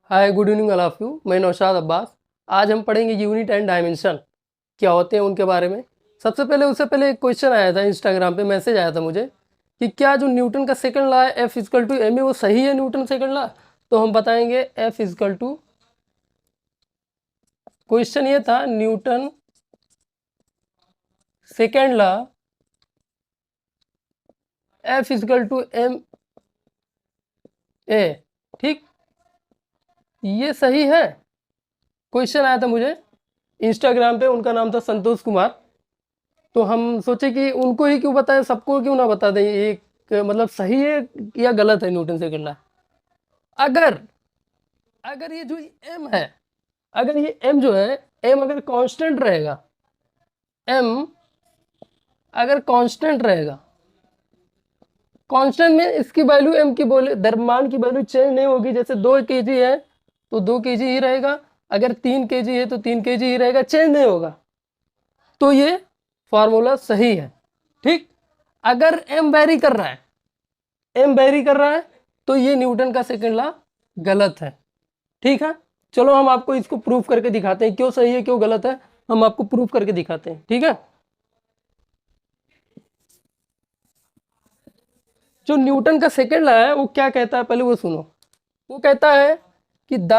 Hi, good evening all of you. मैं नौशाद अब्बास। आज हम पढ़ेंगे यूनिट एंड डायमेंशन क्या होते हैं उनके बारे में। सबसे पहले उससे पहले एक क्वेश्चन आया था, इंस्टाग्राम पे मैसेज आया था मुझे कि क्या जो न्यूटन का सेकंड लॉ है F is equal to M A वो सही है न्यूटन सेकंड लॉ। तो हम बताएंगे एफ इजकल टू, क्वेश्चन ये था Newton second law F is equal to M A, ठीक, ये सही है। क्वेश्चन आया था मुझे इंस्टाग्राम पे, उनका नाम था संतोष कुमार। तो हम सोचे कि उनको ही क्यों बताएं, सबको क्यों ना बता दें एक, मतलब सही है या गलत है न्यूटन सेकंड लॉ। अगर अगर ये जो एम है, अगर ये एम जो है, एम अगर कांस्टेंट रहेगा, एम अगर कांस्टेंट रहेगा, कांस्टेंट में इसकी वैल्यू, एम की बोले द्रव्यमान की वैल्यू चेंज नहीं होगी। जैसे 2 kg है तो 2 kg ही रहेगा, अगर 3 kg है तो 3 kg ही रहेगा, चेंज नहीं होगा। तो ये फॉर्मूला सही है, ठीक। अगर एम वेरी कर रहा है, एम वेरी कर रहा है तो ये न्यूटन का सेकंड लॉ गलत है, ठीक है। चलो हम आपको इसको प्रूफ करके दिखाते हैं, क्यों सही है क्यों गलत है, हम आपको प्रूफ करके दिखाते हैं, ठीक है। जो न्यूटन का सेकंड लॉ है वो क्या कहता है, पहले वो सुनो। वो कहता है कि the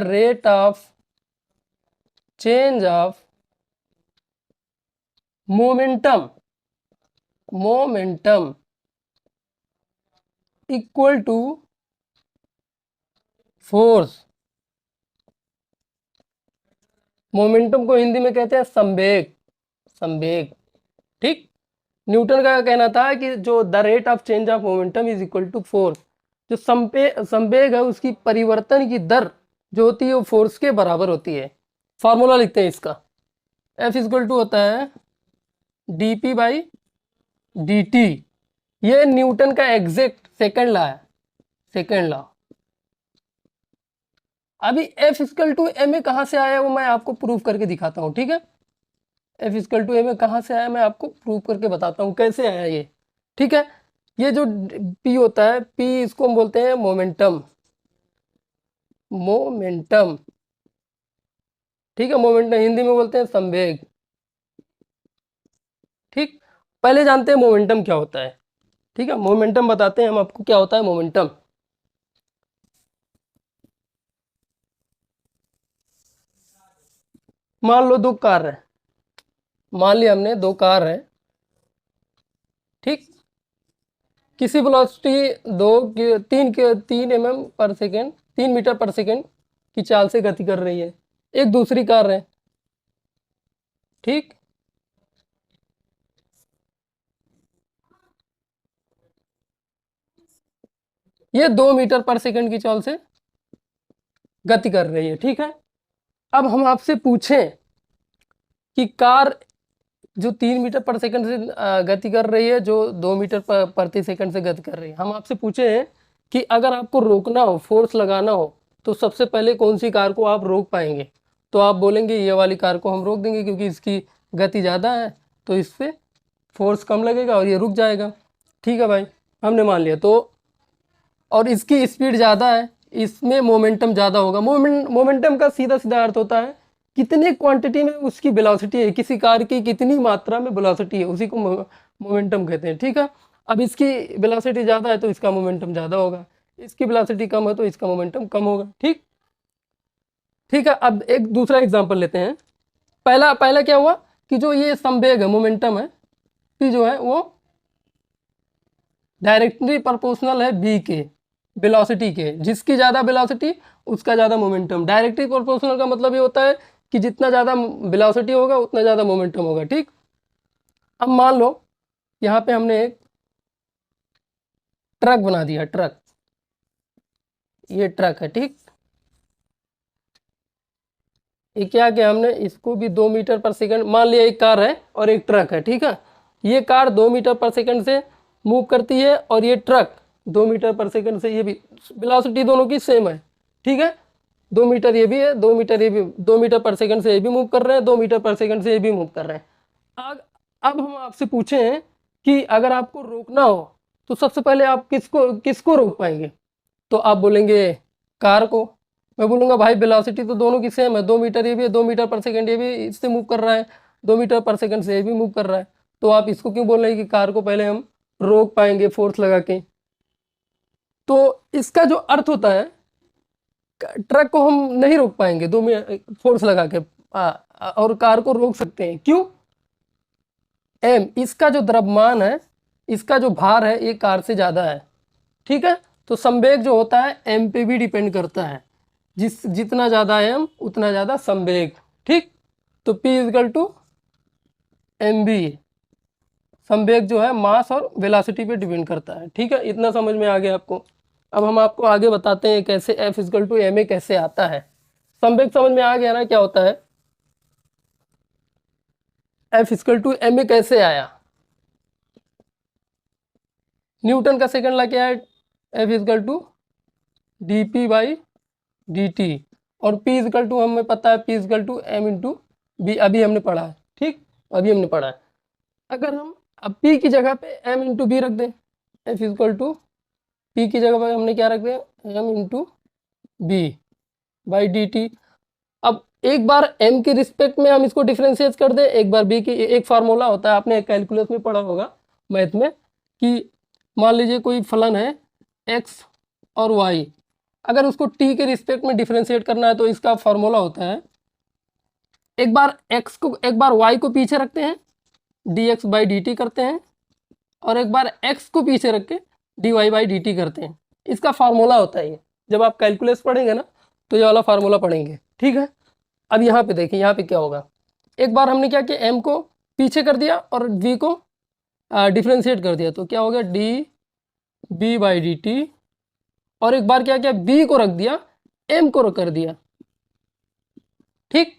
rate of change of momentum equal to force. Momentum को हिंदी में कहते हैं संवेग, संवेग, ठीक। न्यूटन का कहना था कि जो the rate of change of momentum is equal to force, जो संवेग है उसकी परिवर्तन की दर जो होती है वो फोर्स के बराबर होती है। फॉर्मूला लिखते हैं इसका, एफ इक्वल टू होता है D P by D T. ये न्यूटन का एग्जैक्ट सेकंड लॉ है, सेकंड लॉ। अभी F equal to M A कहाँ से आया वो मैं आपको प्रूफ करके दिखाता हूँ, ठीक है। F equal to M A कहाँ से आया मैं आपको प्रूफ करके बताता हूँ कैसे आया ये, ठीक है। ये जो पी होता है, पी इसको हम बोलते हैं मोमेंटम, मोमेंटम, ठीक है। मोमेंटम हिंदी में बोलते हैं संवेग, ठीक। पहले जानते हैं मोमेंटम क्या होता है, ठीक है। मोमेंटम बताते हैं हम आपको क्या होता है मोमेंटम। मान लो दो कार है, मान लिया हमने दो कार है, ठीक। किसी वेलोसिटी तीन एम एम पर सेकेंड, 3 मीटर पर सेकेंड की चाल से गति कर रही है। एक दूसरी कार है, ठीक। ये 2 मीटर पर सेकेंड की चाल से गति कर रही है, ठीक है। अब हम आपसे पूछें कि कार जो 3 मीटर पर सेकंड से गति कर रही है, जो 2 मीटर प्रति सेकंड से गति कर रही है, हम आपसे पूछे हैं कि अगर आपको रोकना हो, फोर्स लगाना हो, तो सबसे पहले कौन सी कार को आप रोक पाएंगे। तो आप बोलेंगे ये वाली कार को हम रोक देंगे क्योंकि इसकी गति ज़्यादा है, तो इस पर फोर्स कम लगेगा और ये रुक जाएगा, ठीक है भाई, हमने मान लिया। तो और इसकी स्पीड ज़्यादा है, इसमें मोमेंटम ज़्यादा होगा। मोमेंटम का सीधा सीधा अर्थ होता है कितने क्वांटिटी में उसकी वेलोसिटी है, किसी कार की कितनी मात्रा में वेलोसिटी है, उसी को मोमेंटम कहते हैं, ठीक है। अब इसकी वेलोसिटी ज़्यादा है तो इसका मोमेंटम ज़्यादा होगा, इसकी वेलोसिटी कम है तो इसका मोमेंटम कम होगा, ठीक, ठीक है। अब एक दूसरा एग्जांपल लेते हैं। पहला पहला क्या हुआ कि जो ये संवेग है, मोमेंटम है, पी जो है वो डायरेक्टली प्रोपोर्शनल है बी के, वेलोसिटी के। जिसकी ज़्यादा वेलोसिटी उसका ज़्यादा मोमेंटम। डायरेक्टली प्रोपोर्शनल का मतलब ये होता है कि जितना ज़्यादा वेलोसिटी होगा उतना ज़्यादा मोमेंटम होगा, ठीक। अब मान लो यहाँ पे हमने एक ट्रक बना दिया, ट्रक, ये ट्रक है, ठीक। ये क्या किया हमने, इसको भी 2 मीटर पर सेकंड मान लिया, एक कार है और एक ट्रक है, ठीक है। ये कार 2 मीटर पर सेकंड से मूव करती है और ये ट्रक 2 मीटर पर सेकंड से, ये भी वेलोसिटी दोनों की सेम है, ठीक है। 2 मीटर ये भी है, 2 मीटर ये भी, 2 मीटर पर सेकंड से ये भी मूव कर रहे हैं, 2 मीटर पर सेकंड से ये भी मूव कर रहे हैं। अब हम आपसे पूछें कि अगर आपको रोकना हो तो सबसे पहले आप किसको किसको रोक पाएंगे, तो आप बोलेंगे कार को, मैं बोलूँगा भाई वेलोसिटी तो दोनों की सेम है, 2 मीटर ये भी है, 2 मीटर पर सेकंड ये भी इससे मूव कर रहा है, 2 मीटर पर सेकंड से ये भी मूव कर रहा है, तो आप इसको क्यों बोल रहे हैं कि कार को पहले हम रोक पाएंगे फोर्स लगा के। तो इसका जो अर्थ होता है, ट्रक को हम नहीं रोक पाएंगे फोर्स लगा के, और कार को रोक सकते हैं। क्यों? एम, इसका जो द्रव्यमान है, इसका जो भार है, ये कार से ज़्यादा है, ठीक है। तो संवेग जो होता है एम पे भी डिपेंड करता है, जितना ज़्यादा एम उतना ज़्यादा संवेग, ठीक। तो P is equal to M B, संवेग जो है मास और वेलोसिटी पे डिपेंड करता है, ठीक है। इतना समझ में आ गया आपको। अब हम आपको आगे बताते हैं कैसे F is equal to M A कैसे आता है। संवेग समझ में आ गया ना क्या होता है। F is equal to M A कैसे आया, न्यूटन का सेकंड लॉ क्या है, F is equal to D P by D T, और P इजकल टू हमें पता है P is equal to M into B, अभी हमने पढ़ा है, ठीक, अभी हमने पढ़ा है। अगर हम अब P की जगह पे m इंटू बी रख दें, F इजकल टू P की जगह पे हमने क्या रख दिया, m into B by D T. अब एक बार m के रिस्पेक्ट में हम इसको डिफ्रेंशिएट कर दें, एक बार b की, एक फार्मूला होता है आपने कैलकुलस में पढ़ा होगा मैथ में, कि मान लीजिए कोई फलन है x और y, अगर उसको t के रिस्पेक्ट में डिफ्रेंशिएट करना है तो इसका फार्मूला होता है, एक बार y को पीछे रखते हैं dx बाई डी टी करते हैं, और एक बार x को पीछे रख के dy बाई डी टी करते हैं। इसका फार्मूला होता है ये, जब आप कैलकुलस पढ़ेंगे ना तो ये वाला फार्मूला पढ़ेंगे, ठीक है। अब यहाँ पे देखिए, यहाँ पे क्या होगा, एक बार हमने क्या किया, m को पीछे कर दिया और v को डिफ्रेंशिएट कर दिया, तो क्या हो गया D B by D T, और एक बार क्या किया, b को रख दिया, m को कर दिया, ठीक,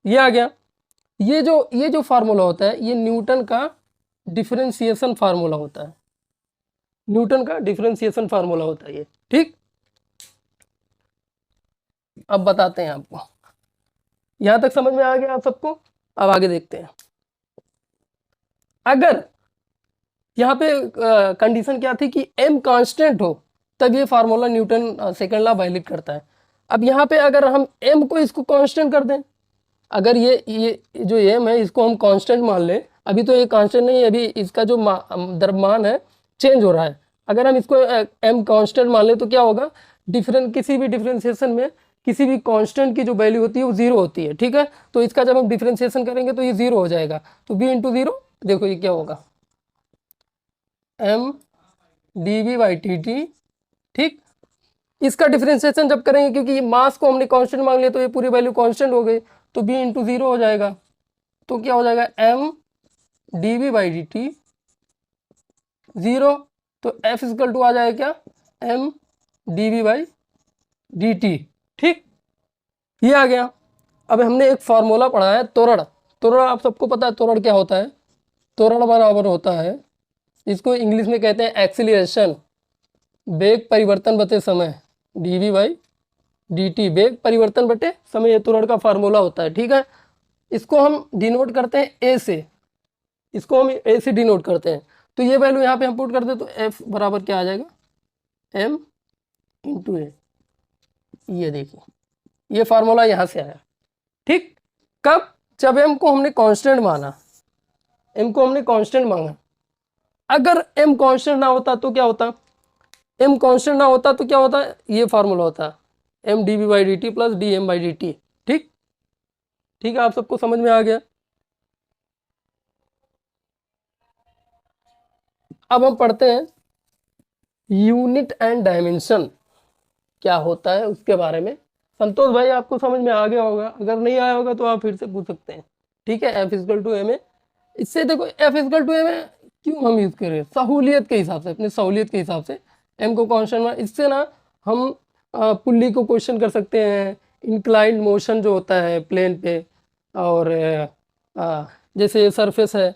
ये आ गया। ये जो फार्मूला होता है ये न्यूटन का डिफरेंशिएशन फार्मूला होता है, न्यूटन का डिफरेंशिएशन फार्मूला होता है ये, ठीक। अब बताते हैं आपको, यहां तक समझ में आ गया आप सबको। अब आगे देखते हैं, अगर यहाँ पे कंडीशन क्या थी कि m कांस्टेंट हो तब ये formula Newton second law violate करता है। अब यहाँ पे अगर हम m को इसको कांस्टेंट कर दें, अगर ये जो m है इसको हम कांस्टेंट मान लें, अभी तो ये कांस्टेंट नहीं है, अभी इसका जो द्रव्यमान है चेंज हो रहा है, अगर हम इसको m कांस्टेंट मान लें तो क्या होगा, किसी भी डिफरेंशिएशन में किसी भी कांस्टेंट की जो वैल्यू होती है वो जीरो होती है, ठीक है। तो इसका जब हम डिफरेंशिएशन करेंगे तो ये जीरो हो जाएगा, तो b इंटू जीरो, देखो ये क्या होगा, m D B by T T, ठीक। इसका डिफरेंशिएशन जब करेंगे, क्योंकि मास को हमने कांस्टेंट मांग लिया तो ये पूरी वैल्यू कांस्टेंट हो गई, तो b इंटू जीरो हो जाएगा, तो क्या हो जाएगा m D B by D T zero, तो f इजकल टू आ जाएगा क्या, m D B by D T, ठीक, ये आ गया। अब हमने एक फार्मूला पढ़ा है त्वरण, त्वरण आप सबको पता है त्वरण क्या होता है, त्वरण बराबर होता है, इसको इंग्लिश में कहते हैं एक्सीलरेशन, वेग परिवर्तन बटे समय, D V by D T, वेग परिवर्तन बटे समय, ये त्वरण का फार्मूला होता है, ठीक है। इसको हम डिनोट करते हैं ए से, इसको हम ए से डिनोट करते हैं, तो ये वैल्यू यहाँ पे हम पुट करते हैं तो एफ बराबर क्या आ जाएगा, एम इंटू ए, ये देखिए ये फार्मूला यहाँ से आया, ठीक। कब, जब एम को हमने कांस्टेंट माना, एम को हमने कांस्टेंट मांगा, अगर एम कांस्टेंट ना होता तो क्या होता, एम कांस्टेंट ना होता तो क्या होता, ये फार्मूला होता M D B by D T plus D M by D T, ठीक, ठीक है, आप सबको समझ में आ गया। अब हम पढ़ते हैं यूनिट एंड डायमेंशन क्या होता है उसके बारे में। संतोष भाई आपको समझ में आ गया होगा, अगर नहीं आया होगा तो आप फिर से पूछ सकते हैं, ठीक है। F is equal to M A, इससे देखो F is equal to M A क्यों हम यूज़ करें, सहूलियत के हिसाब से, अपने सहूलियत के हिसाब से एम को कांस्टेंट में, इससे ना हम पुल्ली को क्वेश्चन कर सकते हैं, इंक्लाइंड मोशन जो होता है प्लेन पे, और जैसे ये सरफेस है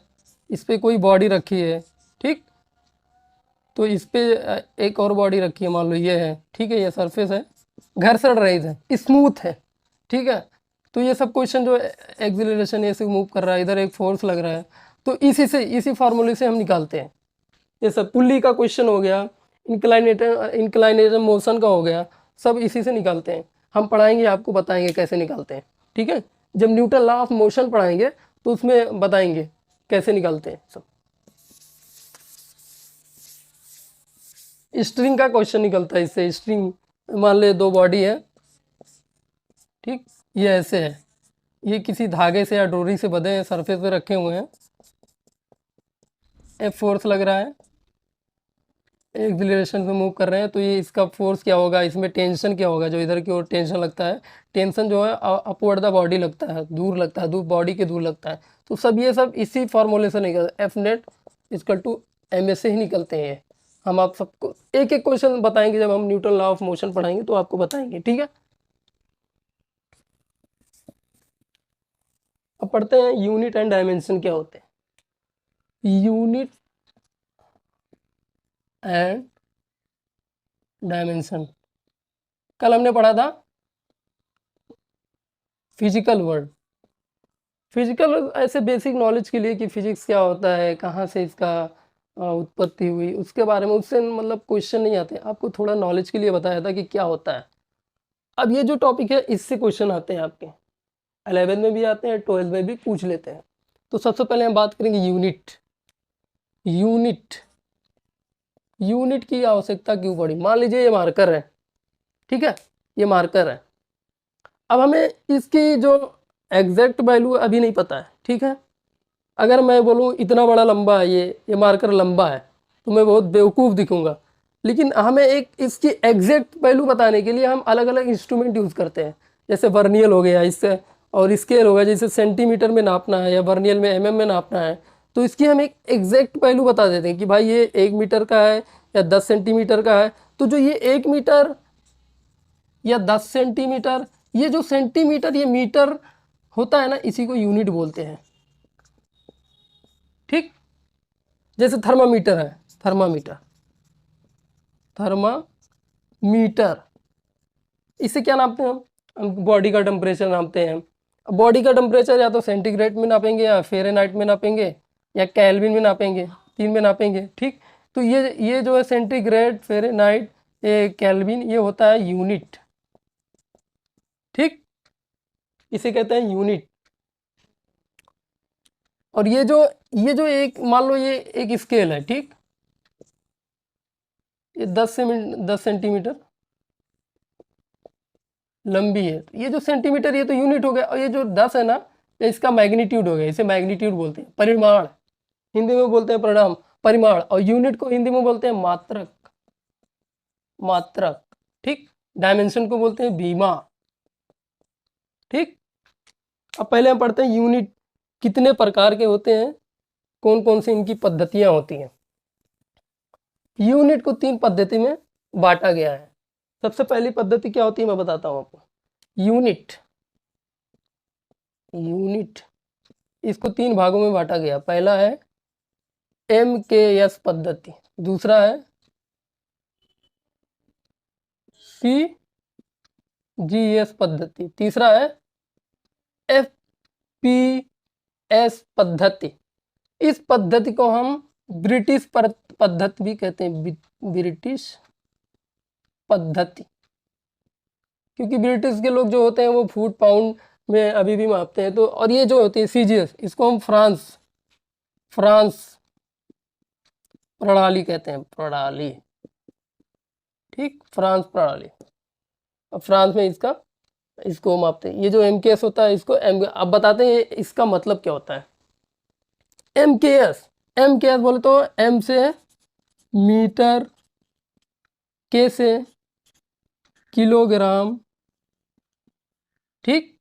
इस पर कोई बॉडी रखी है, ठीक, तो इस पे एक और बॉडी रखी है, मान लो ये है, ठीक है, ये सरफेस है, घर्षण रहित है, स्मूथ है, ठीक है, तो ये सब क्वेश्चन जो एक्सिलरेशन ऐसे मूव कर रहा है, इधर एक फोर्स लग रहा है, तो इसी फार्मूले से हम निकालते हैं। ये सब पुल्ली का क्वेश्चन हो गया, इंक्लाइनेशन मोशन का हो गया, सब इसी से निकालते हैं। हम पढ़ाएंगे, आपको बताएंगे कैसे निकालते हैं, ठीक है। जब न्यूटन लॉ ऑफ मोशन पढ़ाएंगे तो उसमें बताएंगे कैसे निकालते हैं सब। स्ट्रिंग का क्वेश्चन निकलता है इससे। स्ट्रिंग मान ले दो बॉडी है, ठीक, ये ऐसे है, ये किसी धागे से या डोरी से बंधे हैं, सरफेस पे रखे हुए हैं, एफ फोर्स लग रहा है, एक्सिलरेशन पे मूव कर रहे हैं, तो ये इसका फोर्स क्या होगा, इसमें टेंशन क्या होगा, जो इधर की ओर टेंशन लगता है, टेंशन जो है अपवर्ड द बॉडी लगता है, दूर लगता है, दूर बॉडी के दूर लगता है। तो सब ये सब इसी फॉर्मूले से निकलता है, F net equal to M S से ही निकलते हैं। हम आप सबको एक एक क्वेश्चन बताएंगे, जब हम न्यूटन लॉ ऑफ मोशन पढ़ाएंगे तो आपको बताएंगे, ठीक है। अब पढ़ते हैं यूनिट एंड डायमेंशन क्या होते हैं। यूनिट एंड डायमेंशन कल हमने पढ़ा था फिजिकल वर्ड। फिजिकल ऐसे बेसिक नॉलेज के लिए कि फिजिक्स क्या होता है, कहाँ से इसका उत्पत्ति हुई, उसके बारे में उससे मतलब क्वेश्चन नहीं आते, आपको थोड़ा नॉलेज के लिए बताया था कि क्या होता है। अब ये जो टॉपिक है इससे क्वेश्चन आते हैं आपके 11 में भी आते हैं, 12 में भी पूछ लेते हैं। तो सबसे पहले हम बात करेंगे यूनिट। यूनिट यूनिट की आवश्यकता क्यों पड़ी। मान लीजिए ये मार्कर है, ठीक है, ये मार्कर है। अब हमें इसकी जो एग्जैक्ट वैल्यू अभी नहीं पता है, ठीक है। अगर मैं बोलूँ इतना बड़ा लंबा है, ये मार्कर लंबा है, तो मैं बहुत बेवकूफ़ दिखूंगा। लेकिन हमें एक इसकी एग्जैक्ट वैल्यू बताने के लिए हम अलग अलग इंस्ट्रूमेंट यूज़ करते हैं, जैसे वर्नियल हो गया इससे, और स्केल हो गया, जैसे सेंटीमीटर में नापना है या वर्नियल में mm में नापना है, तो इसकी हम एक एग्जैक्ट वैल्यू बता देते हैं कि भाई ये 1 मीटर का है या 10 सेंटीमीटर का है। तो जो ये 1 मीटर या 10 सेंटीमीटर, ये जो सेंटीमीटर ये मीटर होता है ना, इसी को यूनिट बोलते हैं, ठीक। जैसे थर्मामीटर है, थर्मामीटर थर्मामीटर इससे क्या नापते हैं हम बॉडी का टेम्परेचर नापते हैं। बॉडी का टेम्परेचर या तो सेंटीग्रेड में नापेंगे या फ़ारेनहाइट में नापेंगे या केल्विन में नापेंगे, 3 में नापेंगे, ठीक। तो ये जो है सेंटीग्रेड, फ़ारेनहाइट, ये केल्विन, ये होता है यूनिट, ठीक, इसे कहते हैं यूनिट। और ये जो एक मान लो ये एक स्केल है, ठीक, ये 10 सेंटीमीटर लंबी है, तो ये जो सेंटीमीटर ये तो यूनिट हो गया, और ये जो 10 है ना, ये इसका मैग्नीट्यूड हो गया, इसे मैग्नीट्यूड बोलते हैं, परिमाण, हिंदी में बोलते हैं परिणाम, परिमाण, और यूनिट को हिंदी में बोलते हैं मात्रक, मात्रक, ठीक। डायमेंशन को बोलते हैं बीमा, ठीक। अब पहले हम पढ़ते हैं यूनिट कितने प्रकार के होते हैं, कौन कौन सी इनकी पद्धतियां होती हैं। यूनिट को 3 पद्धति में बांटा गया है। सबसे पहली पद्धति क्या होती है मैं बताता हूं आपको। यूनिट इसको 3 भागों में बांटा गया। पहला है MKS पद्धति, दूसरा है CGS पद्धति, तीसरा है FPS पद्धति। इस पद्धति को हम ब्रिटिश पद्धति भी कहते हैं, ब्रिटिश पद्धति, क्योंकि ब्रिटिश के लोग जो होते हैं वो फुट पाउंड में अभी भी मापते हैं। तो और ये जो होती है CGS, इसको हम फ्रांस प्रणाली कहते हैं, प्रणाली, ठीक, फ्रांस प्रणाली। अब फ्रांस में इसको मापते हैं। ये जो MKS होता है इसको अब बताते हैं इसका मतलब क्या होता है। MKS बोले तो M से मीटर, K से किलोग्राम, ठीक,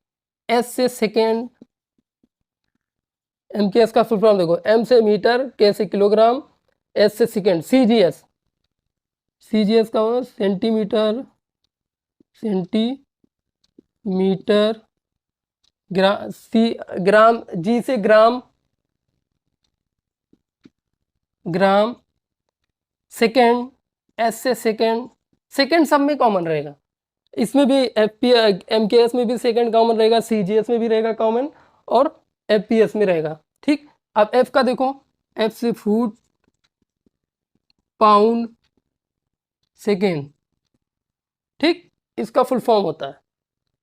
S से सेकेंड। MKS का फुल फॉर्म देखो, M से मीटर, K से किलोग्राम, S से सेकेंड। CGS का हो सेंटीमीटर, ग्राम, G से ग्राम, सेकेंड, S से सेकेंड सब में कॉमन रहेगा। इसमें भी MKS में भी सेकेंड कॉमन रहेगा, CGS में भी रहेगा कॉमन, और FPS में रहेगा, ठीक। अब F का देखो, F से फुट, पाउंड, सेकेंड, ठीक, इसका फुल फॉर्म होता है।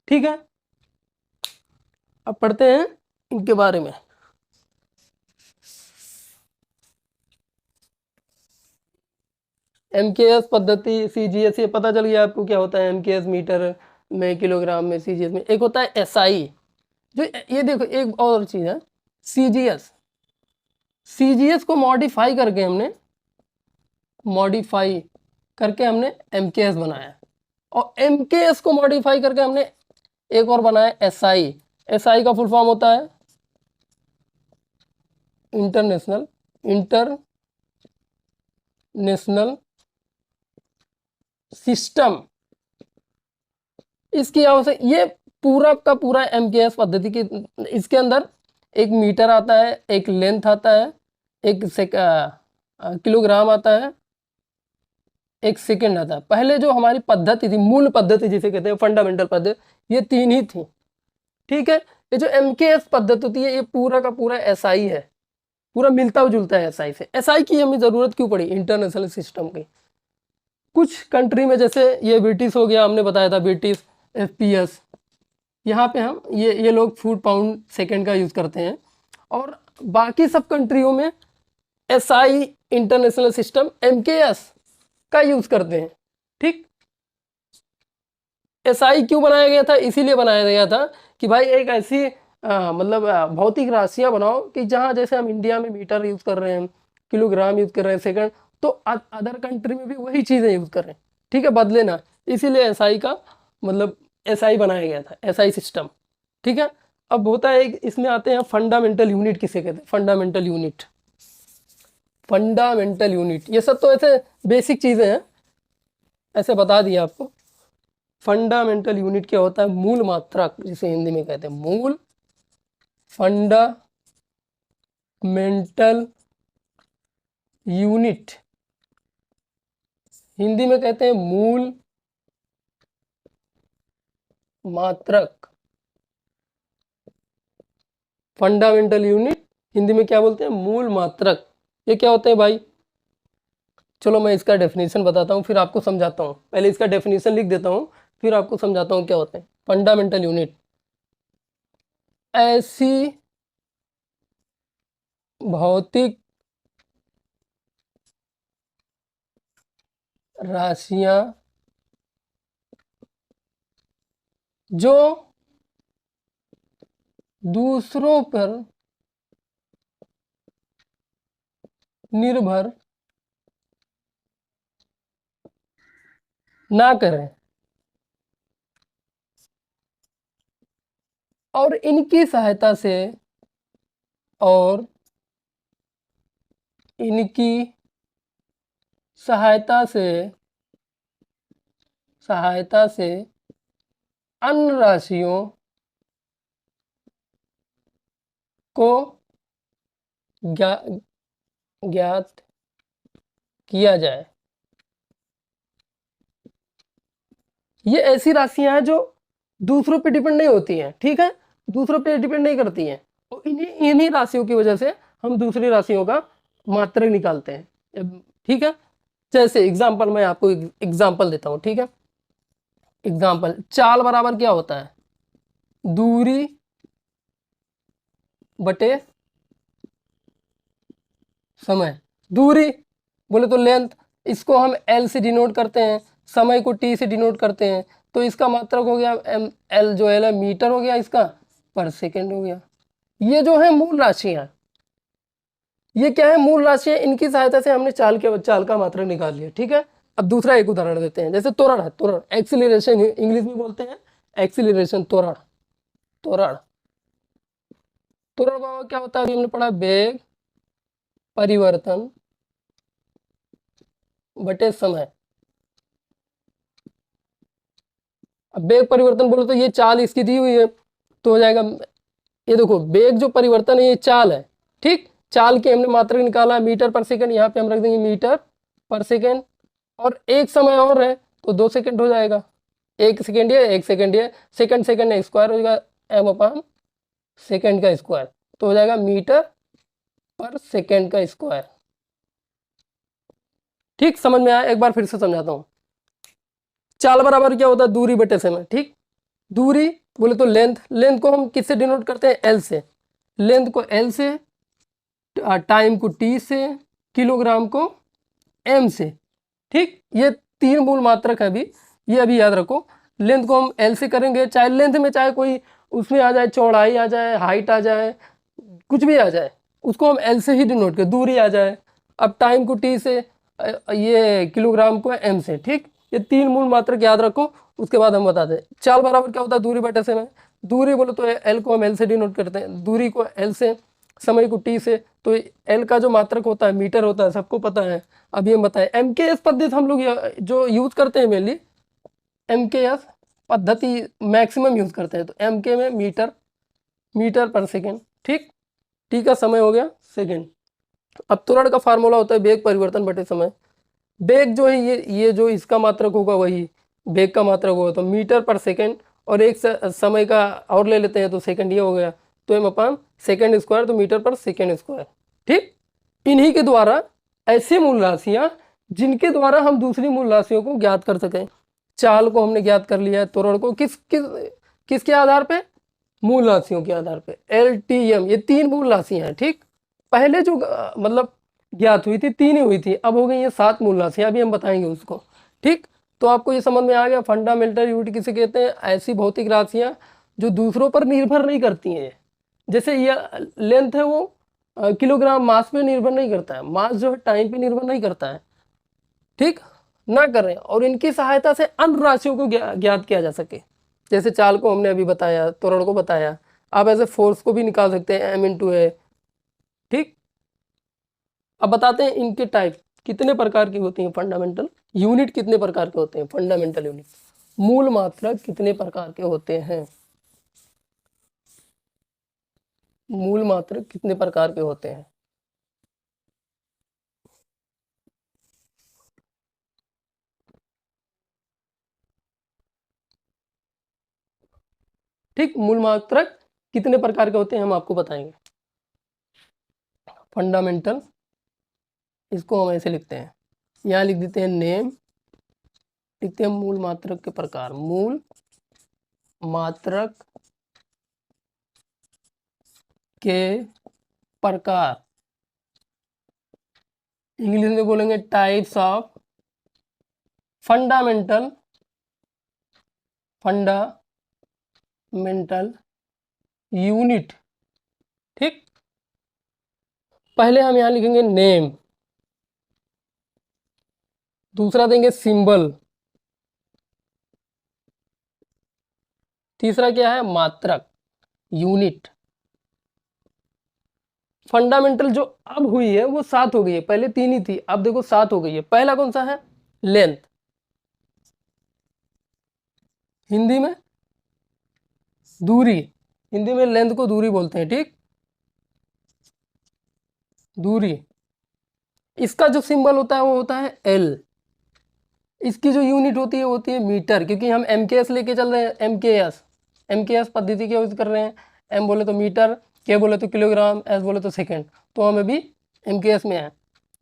ठीक है, अब पढ़ते हैं इनके बारे में। एमकेएस पद्धति, सीजीएस, ये पता चल गया आपको क्या होता है। एमकेएस मीटर में, किलोग्राम में, सीजीएस में। एक होता है एसआई, जो ये देखो एक और चीज है सीजीएस। सीजीएस को मॉडिफाई करके हमने एमकेएस बनाया, और एमकेएस को मॉडिफाई करके हमने एक और बनाया एसआई। एसआई का फुल फॉर्म होता है इंटरनेशनल सिस्टम। इसकी आवश्यक, ये पूरा का पूरा एमकेएस पद्धति की, इसके अंदर एक मीटर आता है, एक लेंथ आता है, एक किलोग्राम आता है, एक सेकंड आता है। पहले जो हमारी पद्धति थी, मूल पद्धति जिसे कहते हैं फंडामेंटल पद्धति, ये तीन ही थी। ठीक है, ये जो एमकेएस पद्धति होती है ये पूरा का पूरा एसआई है, पूरा मिलता जुलता है एसआई से। एसआई की हमें जरूरत क्यों पड़ी इंटरनेशनल सिस्टम की? कुछ कंट्री में, जैसे ये ब्रिटिश हो गया, हमने बताया था ब्रिटिश एफपीएस, यहाँ पे हम ये लोग फुट पाउंड सेकंड का यूज करते हैं, और बाकी सब कंट्रियों में एसआई इंटरनेशनल सिस्टम एमकेएस का यूज करते हैं। ठीक, एसआई क्यों बनाया गया था? इसीलिए बनाया गया था कि भाई एक ऐसी मतलब भौतिक राशियां बनाओ कि जहां, जैसे हम इंडिया में मीटर यूज कर रहे हैं, किलोग्राम यूज कर रहे हैं, सेकंड, तो अदर कंट्री में भी वही चीजें यूज कर रहे हैं। ठीक है, बदले ना, इसीलिए एसआई का मतलब एसआई बनाया गया था, एसआई सिस्टम। ठीक है, अब होता है इसमें आते हैं फंडामेंटल यूनिट। किसे कहते हैं? फंडामेंटल यूनिट, ये सब तो ऐसे बेसिक चीजें हैं, ऐसे बता दिया आपको। फंडामेंटल यूनिट क्या होता है? मूल मात्रक, जिसे हिंदी में कहते हैं मूल। फंडामेंटल यूनिट हिंदी में कहते हैं मूल मात्रक। फंडामेंटल यूनिट हिंदी में क्या बोलते हैं? मूल मात्रक। ये क्या होते हैं भाई? चलो मैं इसका डेफिनेशन बताता हूँ, फिर आपको समझाता हूँ। पहले इसका डेफिनेशन लिख देता हूँ, फिर आपको समझाता हूँ क्या होते हैं। फंडामेंटल यूनिट ऐसी भौतिक राशियां जो दूसरों पर निर्भर ना करें, और इनकी सहायता से अन्य राशियों को ज्ञात किया जाए। ये ऐसी राशियां हैं जो दूसरों पे डिपेंड नहीं होती हैं। ठीक है, दूसरों पे डिपेंड नहीं करती हैं, और इन्हीं राशियों की वजह से हम दूसरी राशियों का मात्रक निकालते हैं। ठीक है, जैसे एग्जांपल, मैं आपको एग्जांपल देता हूँ। ठीक है, एग्जांपल, चाल बराबर क्या होता है? दूरी बटे समय। दूरी बोले तो लेंथ, इसको हम एल से डिनोट करते हैं, समय को टी से डिनोट करते हैं, तो इसका मात्रक हो गया एम, एल जो एल है मीटर हो गया, इसका पर सेकेंड हो गया। ये जो है मूल राशियां, ये क्या है? मूल राशियां। इनकी सहायता से हमने चाल का मात्रक निकाल लिया। ठीक है, अब दूसरा एक उदाहरण देते हैं, जैसे त्वरण है। त्वरण, एक्सीलरेशन इंग्लिश में बोलते हैं एक्सीलरेशन। त्वरण बाबा क्या होता है? अभी हमने पढ़ा वेग परिवर्तन बटे समय। अब वेग परिवर्तन बोलो तो ये चाल इसकी दी हुई है, तो हो जाएगा, ये देखो वेग जो परिवर्तन है ये चाल है। ठीक, चाल के हमने मात्रक निकाला मीटर पर सेकंड, यहाँ पे हम रख देंगे मीटर पर सेकंड, और एक समय और है तो 2 सेकंड हो जाएगा। 1 सेकंड ये, 1 सेकंड ये, सेकंड स्क्वायर हो जाएगा एम अपान सेकंड का स्क्वायर, तो हो जाएगा मीटर पर सेकंड का स्क्वायर। ठीक, समझ में आया? एक बार फिर से समझाता हूँ। चाल बराबर क्या होता है, दूरी बटे समय। ठीक, दूरी बोले तो लेंथ, लेंथ को हम किससे डिनोट करते हैं, एल से, लेंथ को एल से, टाइम को टी से, किलोग्राम को एम से। ठीक, ये तीन मूल मात्रक है अभी, ये अभी याद रखो। लेंथ को हम एल से करेंगे, चाहे लेंथ में चाहे कोई उसमें आ जाए, चौड़ाई आ जाए, हाइट आ जाए, कुछ भी आ जाए, उसको हम एल से ही डिनोट करें, दूरी आ जाए। अब टाइम को टी से, ये किलोग्राम को एम से। ठीक, ये तीन मूल मात्रक याद रखो, उसके बाद हम बताते हैं। चाल बराबर क्या होता है, दूरी बटे समय। दूरी बोलो तो एल को हम एल से डिनोट करते हैं, दूरी को एल से, समय को टी से। तो एल का जो मात्रक होता है मीटर होता है, सबको पता है। अभी हम बताएं, एम के एस पद्धति हम लोग जो यूज करते हैं मेनली, एम के एस पद्धति मैक्सिमम यूज करते हैं। तो एम के में मीटर, मीटर पर सेकेंड। ठीक, टी का समय हो गया सेकेंड। अब त्वरण का फार्मूला होता है वेग परिवर्तन बटे समय। वेग जो है ये जो इसका मात्रक होगा वही वेग का मात्रक होगा, तो मीटर पर सेकेंड, और एक समय का और ले लेते हैं तो सेकंड ये हो गया, तो एम अपान सेकेंड स्क्वायर, तो मीटर पर सेकेंड स्क्वायर। ठीक, इन्हीं के द्वारा ऐसी मूल राशियां जिनके द्वारा हम दूसरी मूल राशियों को ज्ञात कर सकें। चाल को हमने ज्ञात कर लिया है, त्वरण को किसके आधार पे, मूल राशियों के आधार पे। एल टी एम, ये तीन मूल राशियां हैं। ठीक, पहले जो मतलब ज्ञात हुई थी तीन ही हुई थी, अब हो गई ये 7 मूल राशियां, अभी हम बताएंगे उसको। ठीक, तो आपको ये समझ में आ गया फंडामेंटल यूनिट किसे कहते हैं, ऐसी भौतिक राशियां जो दूसरों पर निर्भर नहीं करती हैं। जैसे ये लेंथ है वो किलोग्राम मास पे निर्भर नहीं करता है, मास जो है टाइम पे निर्भर नहीं करता है। ठीक, ना करें, और इनकी सहायता से अन्य राशियों को ज्ञात किया जा सके। जैसे चाल को हमने अभी बताया, त्वरण को बताया, आप ऐसे फोर्स को भी निकाल सकते हैं, एम इंटू ए। ठीक, अब बताते हैं इनके टाइप कितने प्रकार की होती हैं, फंडामेंटल यूनिट कितने प्रकार के होते हैं, फंडामेंटल यूनिट मूल मात्रक कितने प्रकार के होते हैं, मूल मात्रक कितने प्रकार के होते हैं। ठीक, मूल मात्रक कितने प्रकार के होते हैं हम आपको बताएंगे। फंडामेंटल, इसको हम ऐसे लिखते हैं, यहाँ लिख देते हैं नेम, लिखते हैं मूल मात्रक के प्रकार, मूल मात्रक के प्रकार, इंग्लिश में बोलेंगे types of fundamental, fundamental unit. ठीक, पहले हम यहां लिखेंगे नेम, दूसरा देंगे सिंबल, तीसरा क्या है, मात्रक, यूनिट। फंडामेंटल जो अब हुई है वो 7 हो गई है, पहले 3 ही थी, अब देखो 7 हो गई है। पहला कौन सा है, लेंथ, हिंदी में दूरी, हिंदी में लेंथ को दूरी बोलते हैं। ठीक, दूरी, इसका जो सिंबल होता है वो होता है एल, इसकी जो यूनिट होती है मीटर, क्योंकि हम एम के एस लेके चल रहे हैं, एम के एस पद्धति के यूज कर रहे हैं। एम बोले तो मीटर, के बोले तो किलोग्राम, एस बोले तो सेकेंड, तो हम अभी एम के एस में है,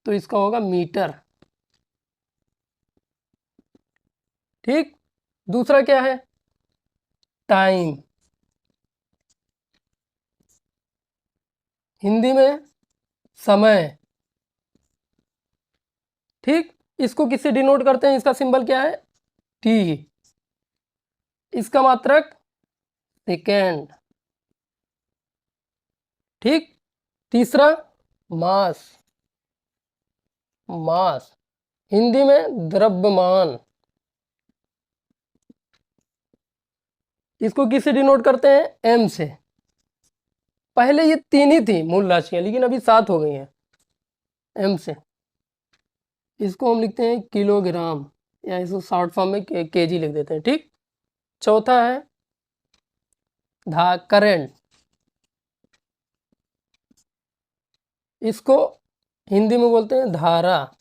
तो इसका होगा मीटर। ठीक, दूसरा क्या है, टाइम, हिंदी में समय। ठीक, इसको किससे डिनोट करते हैं, इसका सिंबल क्या है, टी, इसका मात्रक सेकेंड। ठीक, तीसरा मास, मास हिंदी में द्रव्यमान, इसको किससे डिनोट करते हैं, एम से। पहले ये 3 ही थी मूल राशियां, लेकिन अभी 7 हो गई हैं, एम से। इसको हम लिखते हैं किलोग्राम, या इसको शॉर्ट फॉर्म में केजी लिख देते हैं। ठीक, चौथा है करंट, इसको हिंदी में बोलते हैं धारा,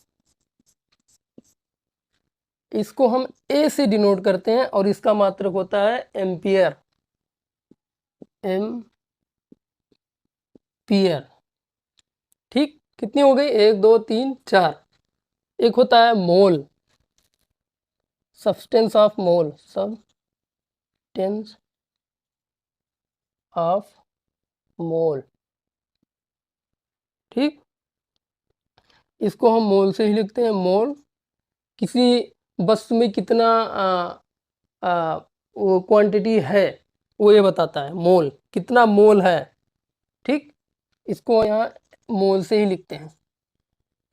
इसको हम ए से डिनोट करते हैं, और इसका मात्रक होता है एम्पियर, एम्पियर। ठीक, कितनी हो गई, 1 2 3 4। एक होता है mole, substance of mole, substance of mole, ठीक। इसको हम मोल से ही लिखते हैं। मोल किसी वस्तु में कितना वो क्वांटिटी है वो ये बताता है, मोल कितना मोल है, ठीक। इसको यहाँ मोल से ही लिखते हैं।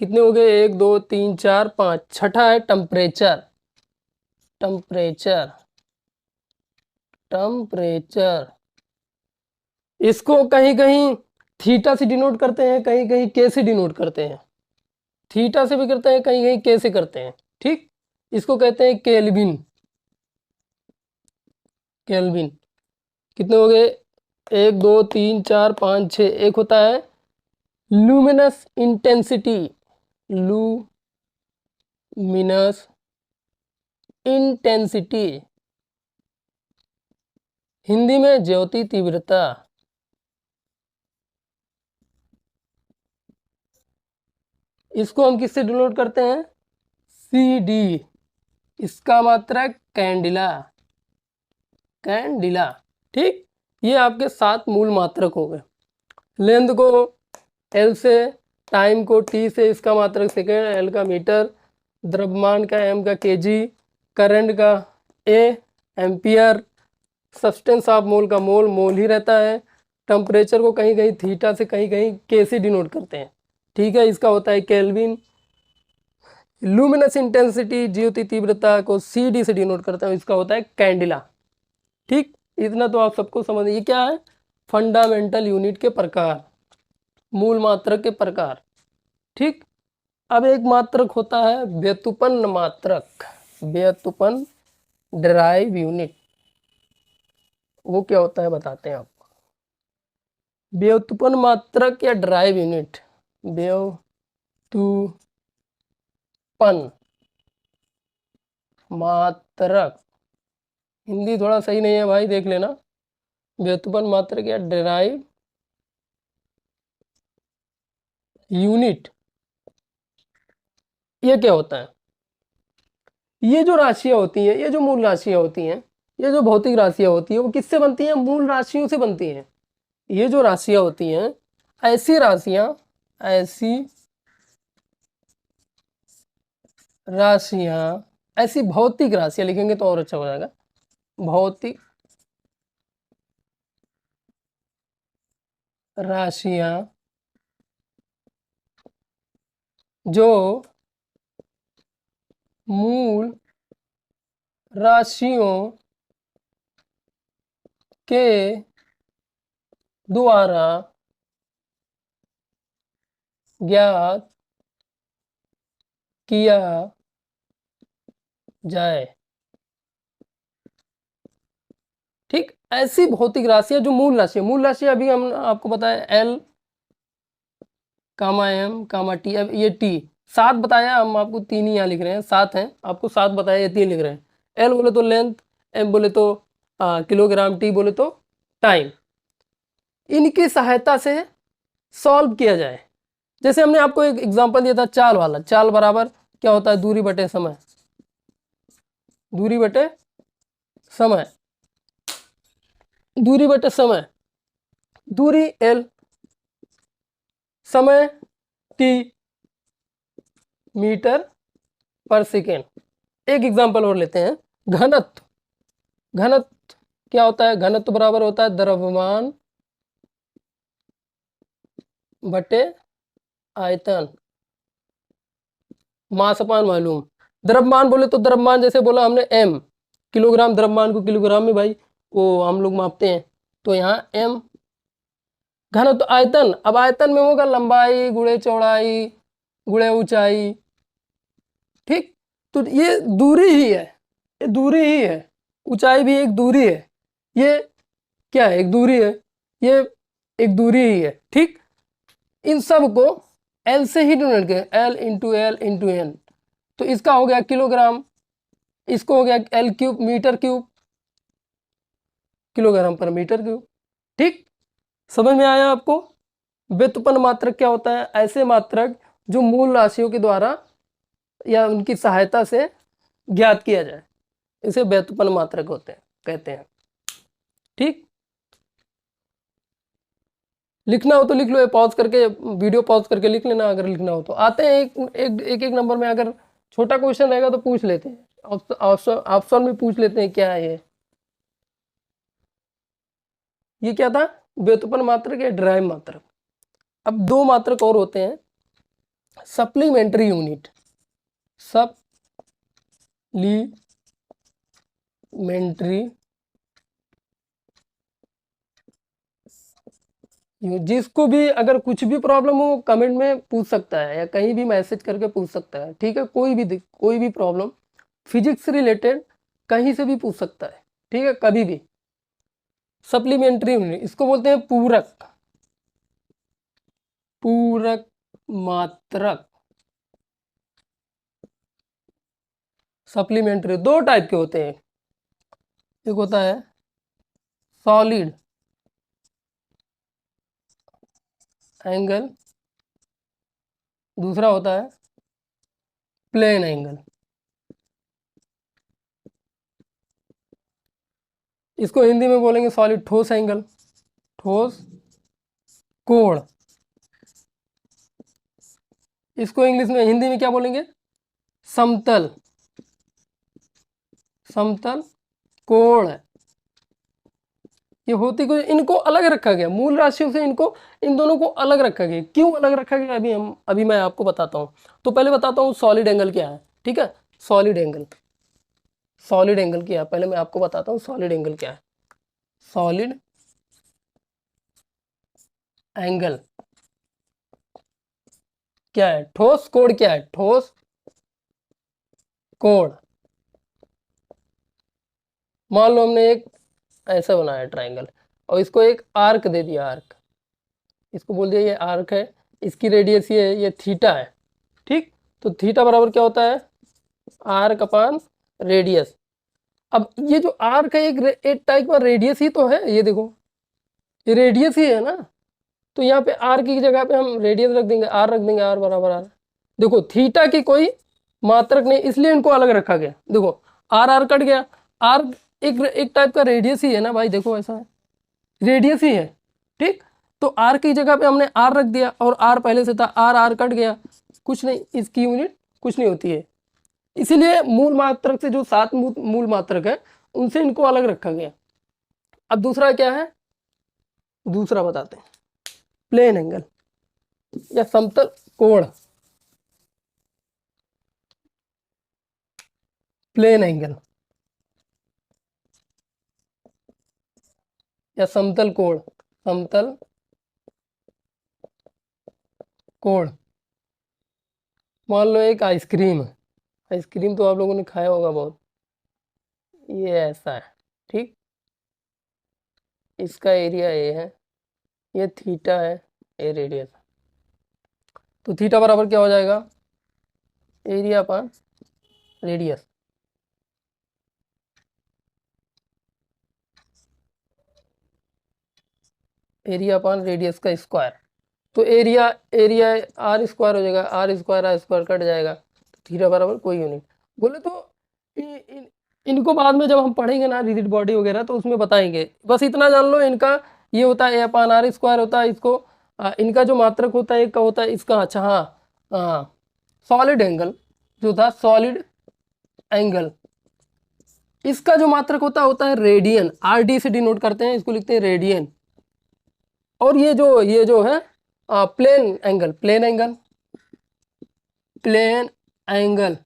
कितने हो गए, 1 2 3 4 5, छठा है टेम्परेचर। टेम्परेचर, टेम्परेचर इसको कहीं कहीं थीटा से डिनोट करते हैं, कहीं कहीं के से डिनोट करते हैं। थीटा से भी करते हैं, कहीं कहीं के से करते हैं, ठीक। इसको कहते हैं केल्विन। केल्विन कितने हो गए, 1 2 3 4 5 6। एक होता है luminous intensity, luminous intensity, Hindi में ज्योति तीव्रता। इसको हम किससे डिनोट करते हैं, सी डी। इसका मात्रक कैंडिला, कैंडिला, ठीक। ये आपके 7 मूल मात्रक हो गए। लेंथ को एल से, टाइम को टी से, इसका मात्रक सेकेंड, एल का मीटर, द्रव्यमान का एम का केजी, करंट का ए एम्पियर, सब्सटेंस ऑफ मोल का मोल, मोल ही रहता है। टेम्परेचर को कहीं कहीं थीटा से, कहीं कहीं के से डिनोट करते हैं, ठीक है। इसका होता है केल्विन। लुमिनस इंटेंसिटी, ज्योति तीव्रता को सी डी से डिनोट करते हैं, इसका होता है कैंडिला, ठीक। इतना तो आप सबको समझ, ये क्या है, फंडामेंटल यूनिट के प्रकार, मूल मात्रक के प्रकार, ठीक। अब एक मात्रक होता है व्युत्पन्न मात्रक, व्युत्पन्न डिराइव यूनिट। वो क्या होता है बताते हैं आपको। व्युत्पन्न मात्रक या डिराइव यूनिट, व्युत्पन्न मात्रक, हिंदी थोड़ा सही नहीं है भाई, देख लेना। व्युत्पन्न मात्रक या डिराइव यूनिट, ये क्या होता है। ये जो राशियां होती हैं, ये जो मूल राशियां होती हैं, ये जो भौतिक राशियां होती हैं, वो किससे बनती हैं, मूल राशियों से बनती हैं। ये जो राशियां होती हैं, ऐसी राशियां, ऐसी राशियां, ऐसी भौतिक राशियां लिखेंगे तो और अच्छा हो जाएगा। भौतिक राशियां जो मूल राशियों के द्वारा ज्ञात किया जाए, ठीक। ऐसी भौतिक राशियां जो मूल राशि, मूल राशि अभी हम आपको बताया एल कामा एम कामा टी। अब ये टी 7 बताया, हम आपको 3 ही यहाँ लिख रहे हैं, 7 हैं, आपको 7 बताया, ये 3 लिख रहे हैं। एल बोले तो लेंथ, एम बोले तो किलोग्राम, टी बोले तो टाइम। इनकी सहायता से सॉल्व किया जाए। जैसे हमने आपको एक एग्जांपल दिया था चाल वाला, चाल बराबर क्या होता है, दूरी बटे समय, दूरी बटे समय, दूरी बटे समय, दूरी एल, समय टी, मीटर पर सेकेंड। एक एग्जांपल और लेते हैं, घनत्व। घनत्व क्या होता है, घनत्व बराबर होता है द्रव्यमान बटे आयतन, मास अपान वॉल्यूम। द्रव्यमान बोले तो द्रव्यमान जैसे बोला हमने एम, किलोग्राम, द्रव्यमान को किलोग्राम में भाई वो हम लोग मापते हैं, तो यहाँ एम। घनत्व आयतन, अब आयतन में होगा लंबाई गुणे चौड़ाई गुणे ऊंचाई, ठीक। तो ये दूरी ही है, ये दूरी ही है, ऊंचाई भी एक दूरी है, ये क्या है, एक दूरी है, ये एक दूरी ही है, ठीक। इन सब को एल से ही डिनोट करें, एल इंटू एन, तो इसका हो गया किलोग्राम, इसको हो गया L cube, metre cube, kilogram पर मीटर क्यूब, ठीक। समझ में आया आपको। व्युत्पन्न मात्रक क्या होता है, ऐसे मात्रक जो मूल राशियों के द्वारा या उनकी सहायता से ज्ञात किया जाए। इसे व्युत्पन्न मात्रक होते हैं कहते हैं। ठीक, लिखना हो तो लिख लो, पॉज करके वीडियो पॉज करके लिख लेना अगर लिखना हो तो। आते हैं एक नंबर में, अगर छोटा क्वेश्चन रहेगा तो पूछ लेते हैं, ऑप्शन में पूछ लेते हैं क्या है ये क्या था, व्युत्पन्न मात्रक या ड्राइव मात्रक। अब दो मात्रक और होते हैं, सप्लीमेंट्री यूनिट, सप्लीमेंट्री, जिसको भी अगर कुछ भी प्रॉब्लम हो कमेंट में पूछ सकता है या कहीं भी मैसेज करके पूछ सकता है। ठीक है, कोई भी प्रॉब्लम फिजिक्स से रिलेटेड कहीं से भी पूछ सकता है। ठीक है, कभी भी। सप्लीमेंट्री यूनिट, इसको बोलते हैं पूरक, पूरक मात्रक। सप्लीमेंट्री दो टाइप के होते हैं, एक होता है सॉलिड एंगल, दूसरा होता है प्लेन एंगल। इसको हिंदी में बोलेंगे सॉलिड ठोस एंगल, ठोस कोण। इसको इंग्लिश में हिंदी में क्या बोलेंगे, समतल, समतल कोण। ये होती कुछ, इनको अलग रखा गया मूल राशियों से, इनको इन दोनों को अलग रखा गया। क्यों अलग रखा गया अभी मैं आपको बताता हूँ। तो पहले बताता हूँ सॉलिड एंगल क्या है। ठीक है, सॉलिड एंगल, सॉलिड एंगल क्या है पहले मैं आपको बताता हूँ। सॉलिड एंगल क्या है, सॉलिड एंगल क्या है, ठोस कोण क्या है, ठोस कोण। मान लो हमने एक ऐसा बनाया ट्राइंगल और इसको एक आर्क दे दिया, आर्क, इसको बोल दिया ये आर्क है, इसकी रेडियस ये थीटा है। ठीक, तो थीटा बराबर क्या होता है, आर्क अपान रेडियस। अब ये जो आर्क है एक टाइप का रेडियस ही तो है, ये देखो ये रेडियस ही है ना। तो यहाँ पे आर की जगह पे हम रेडियस रख देंगे, आर रख देंगे, आर बराबर आर। देखो थीटा की कोई मात्रक नहीं, इसलिए इनको अलग रखा गया। देखो आर आर कट गया, आर एक टाइप का रेडियस ही है ना भाई, देखो ऐसा है, रेडियस ही है। ठीक, तो आर की जगह पे हमने आर रख दिया और आर पहले से था, आर आर कट गया, कुछ नहीं, इसकी यूनिट कुछ नहीं होती है। इसीलिए मूल मात्रक से जो 7 मूल मात्रक है उनसे इनको अलग रखा गया। अब दूसरा क्या है, दूसरा बताते हैं, प्लेन एंगल या समतल कोण। प्लेन एंगल या समतल कोण, समतल कोण। मान लो एक आइसक्रीम है, आइसक्रीम तो आप लोगों ने खाया होगा बहुत, ये ऐसा है। ठीक, इसका एरिया ए है, ये थीटा है, ये रेडियस। तो थीटा बराबर क्या हो जाएगा, एरिया अपान रेडियस। एरिया अपान रेडियस का स्क्वायर। तो एरिया एरिया आर स्क्वायर हो जाएगा, आर स्क्वायर कट जाएगा, तो थीटा बराबर कोई यूनिट। बोले तो इनको बाद में जब हम पढ़ेंगे ना रिजिड बॉडी वगैरह तो उसमें बताएंगे। बस इतना जान लो, इनका ये होता है ए अपान आर स्क्वायर होता है। इसको इनका जो मात्रक होता है एक का होता है इसका, अच्छा हाँ, सॉलिड एंगल जो था, सॉलिड एंगल, इसका जो मात्रक होता है रेडियन, आर डी से डिनोट करते हैं, इसको लिखते हैं रेडियन। और ये जो है plane angle, plane angle, plane angle,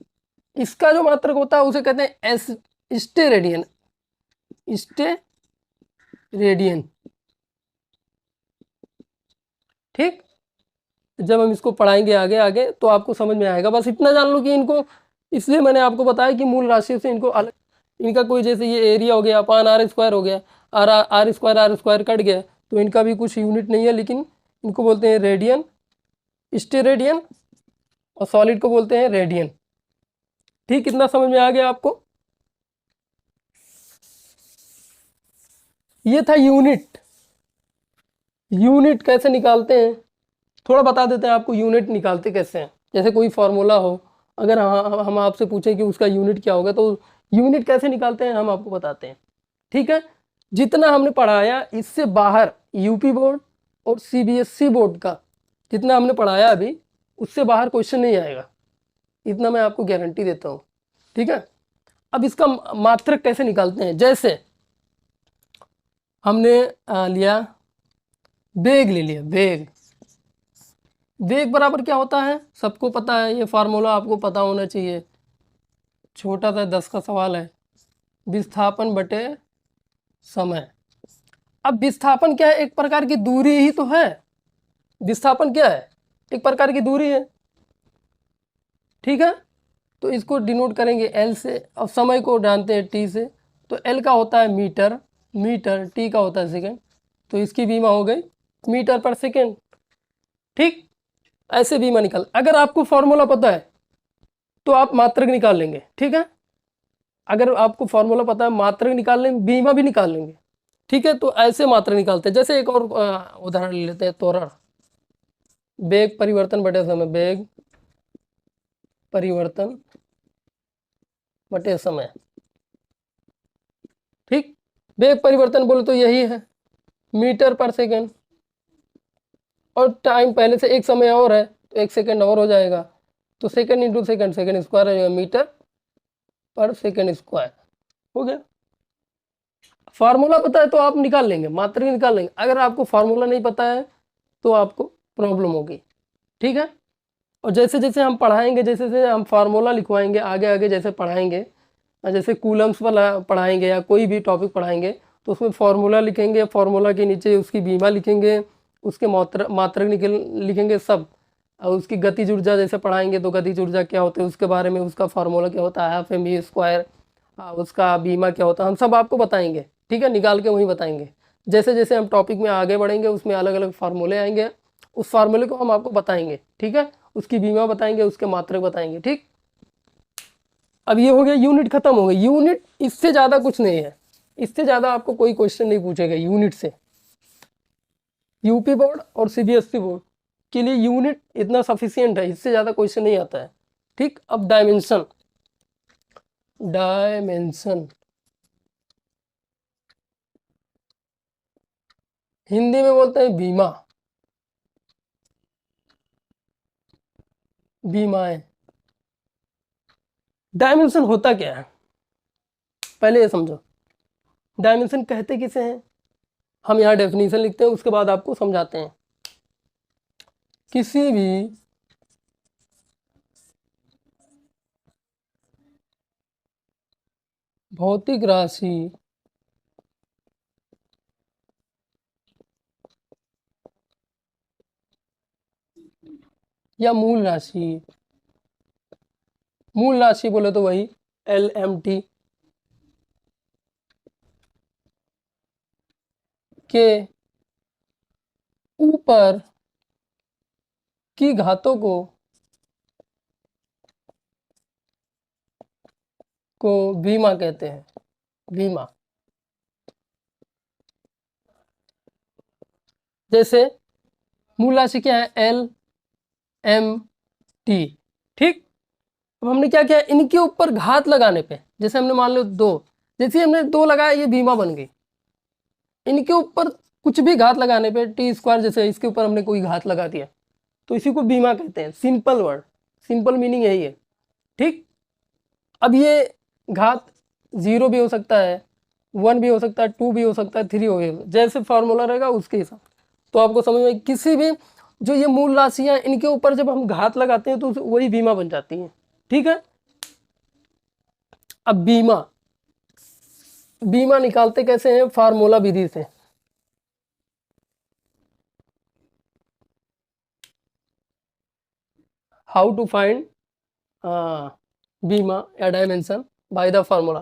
इसका जो मात्रक होता है उसे कहते हैं S steradian, steradian. ठीक, जब हम इसको पढ़ाएंगे आगे आगे तो आपको समझ में आएगा। बस इतना जान लो कि इनको, इसलिए मैंने आपको बताया कि मूल राशि से इनको अलग, इनका कोई जैसे ये एरिया हो गया अपान आर स्क्वायर हो गया, आर स्क्वायर कट गया, तो इनका भी कुछ यूनिट नहीं है, लेकिन इनको बोलते हैं रेडियन, स्टे रेडियन, और सॉलिड को बोलते हैं रेडियन। ठीक, कितना समझ में आ गया आपको। ये था यूनिट। यूनिट कैसे निकालते हैं थोड़ा बता देते हैं आपको, यूनिट निकालते कैसे हैं। जैसे कोई फार्मूला हो, अगर हम आपसे पूछें कि उसका यूनिट क्या होगा, तो यूनिट कैसे निकालते हैं हम आपको बताते हैं, ठीक है। जितना हमने पढ़ाया इससे बाहर यूपी बोर्ड और सीबीएसई बोर्ड का जितना हमने पढ़ाया अभी, उससे बाहर क्वेश्चन नहीं आएगा, इतना मैं आपको गारंटी देता हूँ, ठीक है। अब इसका मात्रक कैसे निकालते हैं, जैसे हमने लिया वेग, ले लिया वेग। वेग बराबर क्या होता है, सबको पता है, ये फार्मूला आपको पता होना चाहिए, छोटा सा 10 का सवाल है, विस्थापन बटे समय। अब विस्थापन क्या है, एक प्रकार की दूरी ही तो है, विस्थापन क्या है, एक प्रकार की दूरी है, ठीक है। तो इसको डिनोट करेंगे एल से, अब समय को जानते हैं टी से, तो एल का होता है मीटर, मीटर, टी का होता है सेकेंड, तो इसकी बीमा हो गई मीटर पर सेकेंड, ठीक। ऐसे बीमा निकाल, अगर आपको फॉर्मूला पता है तो आप मात्रक निकाल लेंगे, ठीक है। अगर आपको फॉर्मूला पता है मात्रक निकाल लेंगे, बीमा भी निकाल लेंगे, ठीक है। तो ऐसे मात्रक निकालते हैं, जैसे एक और उदाहरण ले लेते हैं, त्वरण, वेग परिवर्तन बटे समय, वेग परिवर्तन बटे समय, ठीक। वेग परिवर्तन बोले तो यही है मीटर पर सेकेंड, और टाइम पहले से एक समय और है तो एक सेकेंड और हो जाएगा, तो second into second, second square हो जाएगा, मीटर पर सेकेंड स्क्वायर हो गया। फार्मूला पता है तो आप निकाल लेंगे, मात्रक निकाल लेंगे। अगर आपको फार्मूला नहीं पता है तो आपको प्रॉब्लम होगी, ठीक है। और जैसे जैसे हम पढ़ाएंगे, जैसे जैसे हम फार्मूला लिखवाएंगे आगे आगे, जैसे पढ़ाएंगे, जैसे कूलम्स वाला पढ़ाएंगे या कोई भी टॉपिक पढ़ाएंगे, तो उसमें फार्मूला लिखेंगे, फार्मूला के नीचे उसकी बीमा लिखेंगे, उसके मात्रक लिखेंगे सब, और उसकी गतिज ऊर्जा जैसे पढ़ाएंगे तो गतिज ऊर्जा क्या होती है उसके बारे में, उसका फार्मूला क्या होता है, हाफ एम वी स्क्वायर, उसका बीमा क्या होता है, हम सब आपको बताएंगे, ठीक है, निकाल के वहीं बताएंगे। जैसे जैसे हम टॉपिक में आगे बढ़ेंगे उसमें अलग अलग फार्मूले आएंगे, उस फार्मूले को हम आपको बताएंगे, ठीक है, उसकी बीमा बताएंगे, उसके मात्रक बताएंगे, ठीक। अब ये हो गया, यूनिट खत्म हो गई, यूनिट इससे ज़्यादा कुछ नहीं है, इससे ज़्यादा आपको कोई क्वेश्चन नहीं पूछेगा यूनिट से। यूपी बोर्ड और सीबीएसई बोर्ड के लिए यूनिट इतना सफिशियंट है, इससे ज़्यादा क्वेश्चन नहीं आता है, ठीक। अब डायमेंशन, डायमेंशन हिंदी में बोलते हैं बीमा, बीमाएं। डायमेंशन होता क्या है, पहले ये समझो, डायमेंशन कहते किसे हैं, हम यहाँ डेफिनेशन लिखते हैं, उसके बाद आपको समझाते हैं। किसी भी भौतिक राशि या मूल राशि, मूल राशि बोले तो वही LMT के ऊपर की घातों को बीमा कहते हैं, बीमा। जैसे मूल राशि क्या है, LMT, ठीक। अब हमने क्या किया, इनके ऊपर घात लगाने पे, जैसे हमने मान लो 2, जैसे हमने 2 लगाया ये बीमा बन गई, इनके ऊपर कुछ भी घात लगाने पे टी स्क्वायर, जैसे इसके ऊपर हमने कोई घात लगा दिया तो इसी को बीमा कहते हैं, सिंपल वर्ड, सिंपल मीनिंग यही है, ठीक। अब ये घात 0 भी हो सकता है, 1 भी हो सकता है, 2 भी हो सकता है, 3 हो गया, जैसे फार्मूला रहेगा उसके हिसाब, तो आपको समझ में किसी भी जो ये मूल राशियां इनके ऊपर जब हम घात लगाते हैं तो वही बीमा बन जाती हैं, ठीक है। अब बीमा, बीमा निकालते कैसे हैं, फार्मूला विधि से। हाउ टू फाइंड बीमा या डायमेंशन बाय द फार्मूला,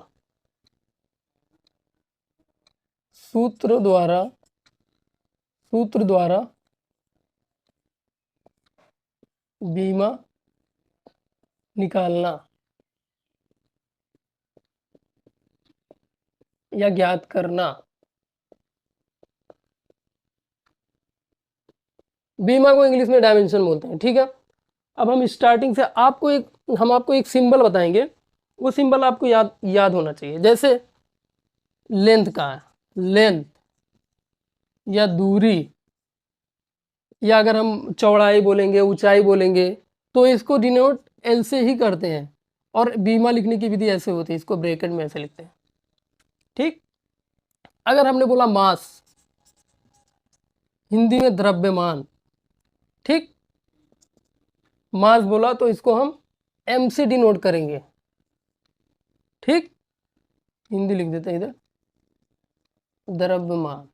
सूत्र द्वारा, सूत्र द्वारा बीमा निकालना या ज्ञात करना। बीमा को इंग्लिश में डायमेंशन बोलते हैं, ठीक है। अब हम स्टार्टिंग से आपको एक, हम आपको एक सिंबल बताएंगे, वो सिंबल आपको याद होना चाहिए। जैसे लेंथ का है, लेंथ या दूरी, या अगर हम चौड़ाई बोलेंगे, ऊंचाई बोलेंगे, तो इसको डिनोट एल से ही करते हैं। और बीमा लिखने की विधि ऐसे होती है, इसको ब्रैकेट में ऐसे लिखते हैं। ठीक। अगर हमने बोला मास, हिंदी में द्रव्यमान, ठीक, मास बोला तो इसको हम एम से डिनोट करेंगे। ठीक, हिंदी लिख देते हैं इधर, द्रव्यमान।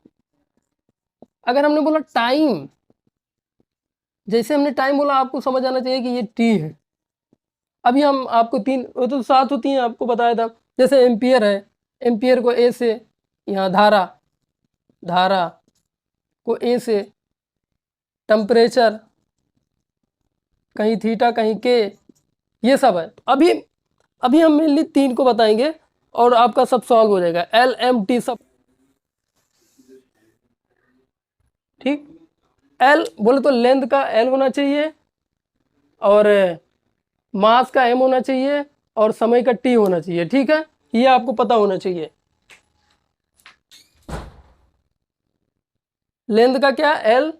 अगर हमने बोला टाइम, जैसे हमने टाइम बोला, आपको समझ आना चाहिए कि ये टी है। अभी हम आपको तीन, वो तो सात होती हैं, आपको बताया था। जैसे एम्पियर है, एम्पियर को ए से, यहाँ धारा, धारा को ए से, टेम्परेचर कहीं थीटा कहीं के, ये सब है। अभी हम मेनली तीन को बताएंगे और आपका सब सॉल्व हो जाएगा, एल एम टी सब। ठीक, एल बोले तो लेंथ का एल होना चाहिए, और मास का एम होना चाहिए, और समय का टी होना चाहिए। ठीक है, ये आपको पता होना चाहिए। लेंथ का क्या, एल,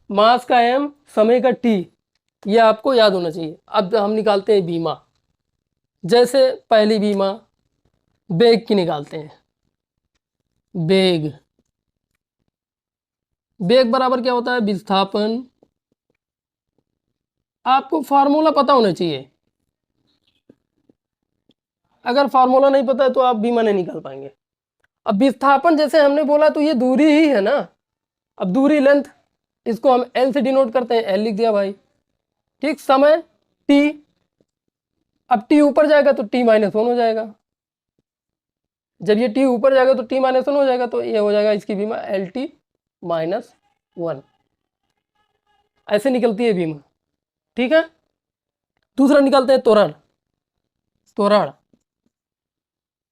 मास का एम, समय का टी, ये आपको याद होना चाहिए। अब हम निकालते हैं बीमा। जैसे पहली बीमा बेग की निकालते हैं। बेग, बेग बराबर क्या होता है, विस्थापन। आपको फार्मूला पता होना चाहिए। अगर फार्मूला नहीं पता है तो आप बीमा नहीं निकाल पाएंगे। अब विस्थापन जैसे हमने बोला तो ये दूरी ही है ना। अब दूरी, लेंथ, इसको हम एल से डिनोट करते हैं, एल लिख दिया भाई। ठीक, समय टी, अब टी ऊपर जाएगा तो टी माइनस वन हो जाएगा। जब ये टी ऊपर जाएगा तो टी माइनस वन हो जाएगा, तो ये हो जाएगा इसकी बीमा एल टी माइनस वन। ऐसे निकलती है बीमा। ठीक है, दूसरा निकालते हैं त्वरण। त्वरण,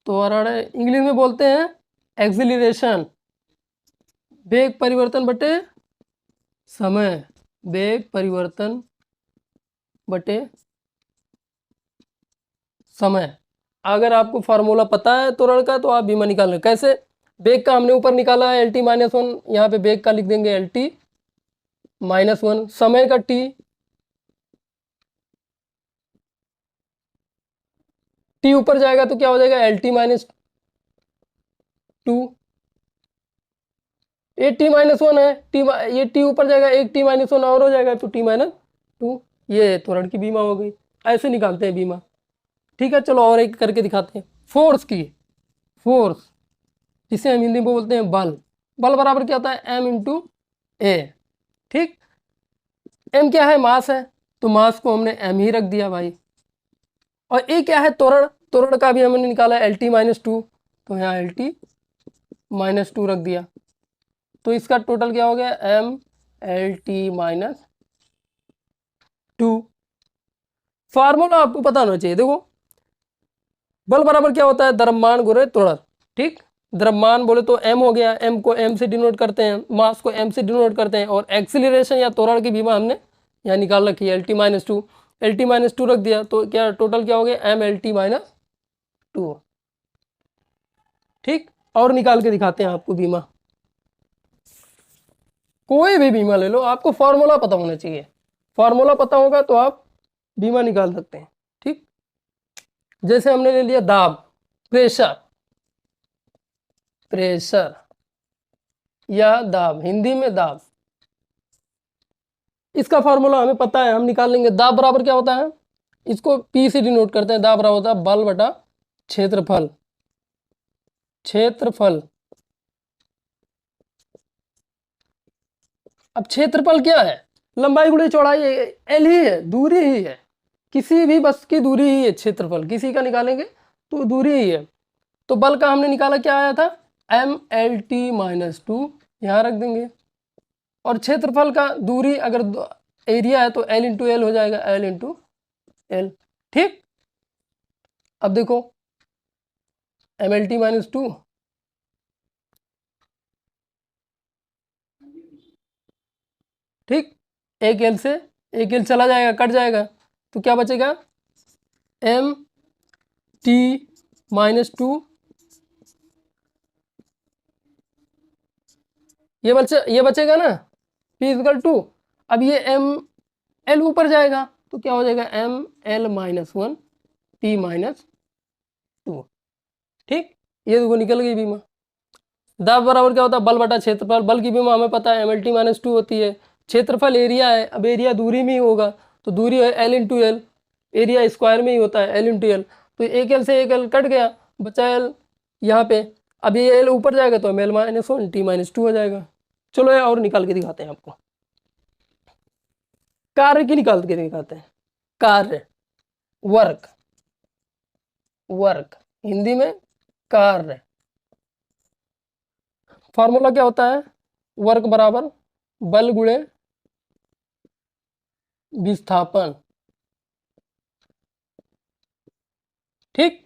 त्वरण इंग्लिश में बोलते हैं एक्सिलरेशन। वेग परिवर्तन बटे समय, वेग परिवर्तन बटे समय। अगर आपको फार्मूला पता है त्वरण का तो आप बीमा निकाल लें। कैसे, वेग का हमने ऊपर निकाला है एल टी माइनस वन, यहाँ पे वेग का लिख देंगे एल टी माइनस वन, समय का टी, टी ऊपर जाएगा तो क्या हो जाएगा, एल टी माइनस टू। ये टी माइनस वन है, टी, ये टी ऊपर जाएगा, एक टी माइनस वन और हो जाएगा तो टी माइनस टू। ये त्वरण की बीमा हो गई। ऐसे निकालते हैं बीमा। ठीक है, चलो और एक करके दिखाते हैं। फोर्स की, फोर्स जिसे हम हिंदी में बोलते हैं बल। बल बराबर क्या होता है, एम इंटू ए। ठीक, एम क्या है, मास है, तो मास को हमने एम ही रख दिया भाई। और ए क्या है, त्वरण, त्वरण का भी हमने निकाला एल टी माइनस टू, तो यहाँ एल टी माइनस टू रख दिया। तो इसका टोटल क्या हो गया, M L T minus two. फार्मूला आपको पता होना चाहिए। देखो, बल बराबर क्या होता है, द्रव्यमान गुणे त्वरण। ठीक, द्रव्यमान बोले तो एम हो गया, एम को एम से डिनोट करते हैं, मास को एम से डिनोट करते हैं, और एक्सीलरेशन या त्वरण की बीमा हमने यहाँ निकाल रखी है L T minus two. L T minus two रख दिया तो क्या टोटल क्या हो गया, M L T minus two. ठीक, और निकाल के दिखाते हैं आपको बीमा। कोई भी बीमा ले लो, आपको फॉर्मूला पता होना चाहिए। फॉर्मूला पता होगा तो आप बीमा निकाल सकते हैं। ठीक, जैसे हमने ले लिया दाब, प्रेशर, प्रेशर या दाब, हिंदी में दाब। इसका फॉर्मूला हमें पता है, हम निकाल लेंगे। दाब बराबर क्या होता है, इसको पी से डिनोट करते हैं। दाब बराबर होता है बल बटा क्षेत्रफल, क्षेत्रफल। अब क्षेत्रफल क्या है, लंबाई गुणे चौड़ाई, एल ही है, दूरी ही है। किसी भी वस्तु की दूरी ही है क्षेत्रफल, किसी का निकालेंगे तो दूरी ही है। तो बल का हमने निकाला, क्या आया था, M L T minus two, यहाँ रख देंगे। और क्षेत्रफल का, दूरी अगर एरिया है तो एल इंटू एल हो जाएगा, एल इंटू एल। ठीक, अब देखो M L T minus two, ठीक, एक एल से एक एल चला जाएगा, कट जाएगा, तो क्या बचेगा, एम -2, ये बचेगा ना, P=2। अब ये एल ऊपर जाएगा तो क्या हो जाएगा, ML-1 T-2। ठीक, ये देखो निकल गई बीमा। दाब बराबर क्या होता है, बल बटा क्षेत्रफल। बल की बीमा हमें पता है MLT-2 होती है। क्षेत्रफल एरिया है, अब एरिया दूरी में ही होगा तो दूरी है L × L, एरिया स्क्वायर में ही होता है L × L। तो एक L से एक L कट गया, बचा L यहाँ पे। अब ये L ऊपर जाएगा तो ML-1 T-2 हो जाएगा। चलो ये और निकाल के दिखाते हैं आपको, कार्य की निकाल के दिखाते हैं। कार्य, वर्क, वर्क हिंदी में कार्य। फॉर्मूला क्या होता है, वर्क बराबर बल गुणे विस्थापन। ठीक,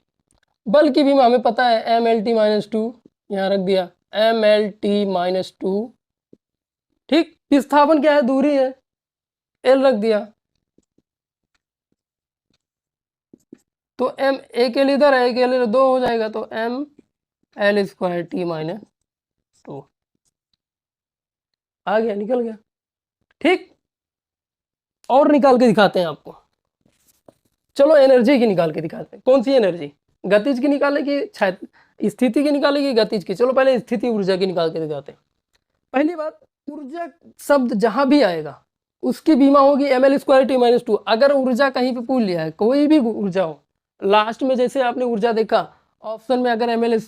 बल की भी हमें पता है MLT-2, यहाँ रख दिया MLT-2। ठीक, विस्थापन क्या है, दूरी है, L रख दिया। तो M, एक L इधर है, एक L इधर, 2 हो जाएगा तो ML² T-2 आ गया, निकल गया। ठीक, और निकाल के दिखाते हैं आपको। चलो एनर्जी की निकाल के दिखाते हैं। कौन सी एनर्जी, गतिज की निकाले कि स्थिति की निकाले कि गतिज की। चलो पहले स्थिति ऊर्जा की निकाल के दिखाते हैं। पहली बात, ऊर्जा शब्द जहां भी आएगा उसकी बीमा होगी ML² T-2। अगर ऊर्जा कहीं पे पूछ लिया है, कोई भी ऊर्जा हो, लास्ट में जैसे आपने ऊर्जा देखा ऑप्शन में, अगर ML²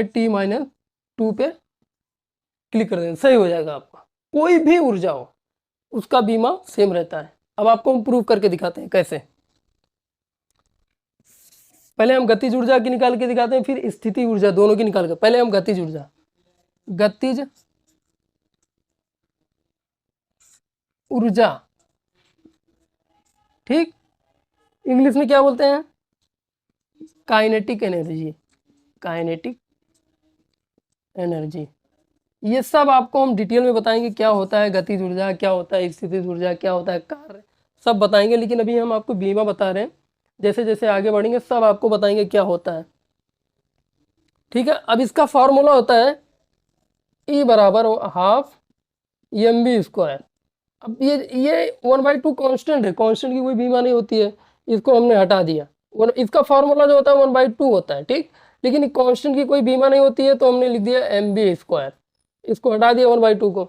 T-2 पे क्लिक कर दें सही हो जाएगा आपका। कोई भी ऊर्जा हो उसका बीमा सेम रहता है। अब आपको हम प्रूव करके दिखाते हैं कैसे। पहले हम गतिज ऊर्जा की निकाल के दिखाते हैं, फिर स्थिति ऊर्जा, दोनों की निकाल के। पहले हम गतिज ऊर्जा, गतिज ऊर्जा, ठीक, इंग्लिश में क्या बोलते हैं, काइनेटिक एनर्जी, काइनेटिक एनर्जी। ये सब आपको हम डिटेल में बताएंगे, क्या होता है गतिज ऊर्जा, क्या होता है स्थितिज ऊर्जा, क्या होता है कार्य, सब बताएंगे। लेकिन अभी हम आपको बीमा बता रहे हैं, जैसे जैसे आगे बढ़ेंगे सब आपको बताएंगे क्या होता है। ठीक है, अब इसका फॉर्मूला होता है E बराबर ½ mv²। अब ये 1/2 कांस्टेंट है, कांस्टेंट की कोई बीमा नहीं होती है, इसको हमने हटा दिया। इसका फॉर्मूला जो होता है 1/2 होता है, ठीक, लेकिन कांस्टेंट की कोई बीमा नहीं होती है तो हमने लिख दिया mv²। इसको हटा दिया 1/2 को।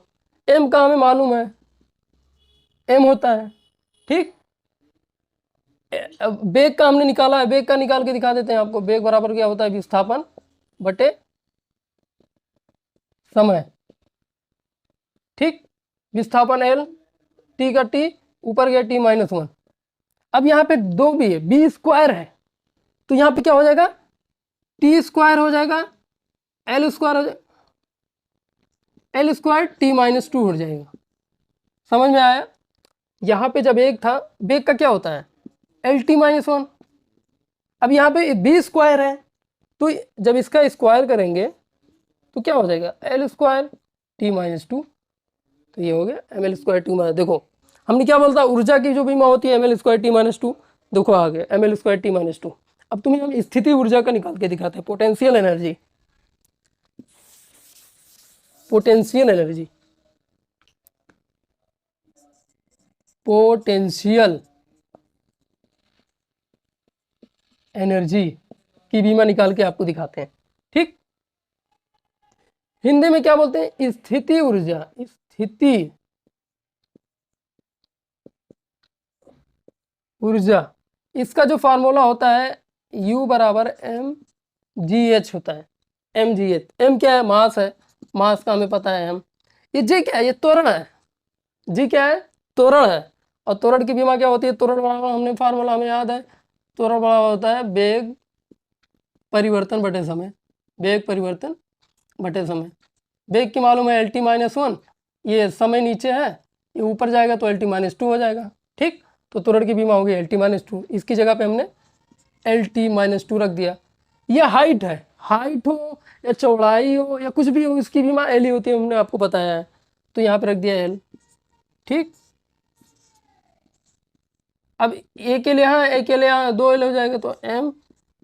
m का हमें मालूम है, m होता है, ठीक। बेग का हमने निकाला है, बेग का निकाल के दिखा देते हैं आपको। बेग बराबर क्या होता है, विस्थापन बटे समय। ठीक, विस्थापन L, T का T ऊपर गया T-1। अब यहाँ पे 2 भी है, B² है तो यहाँ पे क्या हो जाएगा, T² हो जाएगा, L² हो जाएगा, L² T-2 हो जाएगा। समझ में आया। यहाँ पे जब एक था, बेग का क्या होता है LT-1। अब यहाँ पे B² है तो जब इसका स्क्वायर करेंगे तो क्या हो जाएगा, L² T-2। तो ये हो गया ML² T-। देखो हमने क्या बोलता, ऊर्जा की जो बीमा होती है ML² T-2। देखो आ गया ML² T-2। अब तुम्हें हम स्थिति ऊर्जा का निकाल के दिखाते हैं, potential energy, potential energy, potential energy की बीमा निकाल के आपको दिखाते हैं। ठीक, हिंदी में क्या बोलते हैं, स्थिति ऊर्जा, स्थिति ऊर्जा। इसका जो फार्मूला होता है U बराबर mgh होता है, mgh। m क्या है, मास है, मास का हमें पता है m। ये G क्या है, ये त्वरण है, G क्या है, त्वरण है। और त्वरण की बीमा क्या होती है, त्वरण बराबर, हमने फार्मूला हमें याद है, त्वरण बराबर होता है वेग परिवर्तन बटे समय, वेग परिवर्तन बटे समय। वेग की मालूम है LT-1, ये समय नीचे है, ये ऊपर जाएगा तो LT-2 हो जाएगा। ठीक, तो त्वरण की बीमा होगी LT-2। इसकी जगह पे हमने LT-2 रख दिया। ये हाइट है, हाइट हो या चौड़ाई हो या कुछ भी हो, इसकी बीमा L ही होती है, हमने आपको बताया है, तो यहाँ पे रख दिया L। ठीक, अब ए के लिए यहाँ, ए के लिए यहाँ 2l हो जाएगा, तो M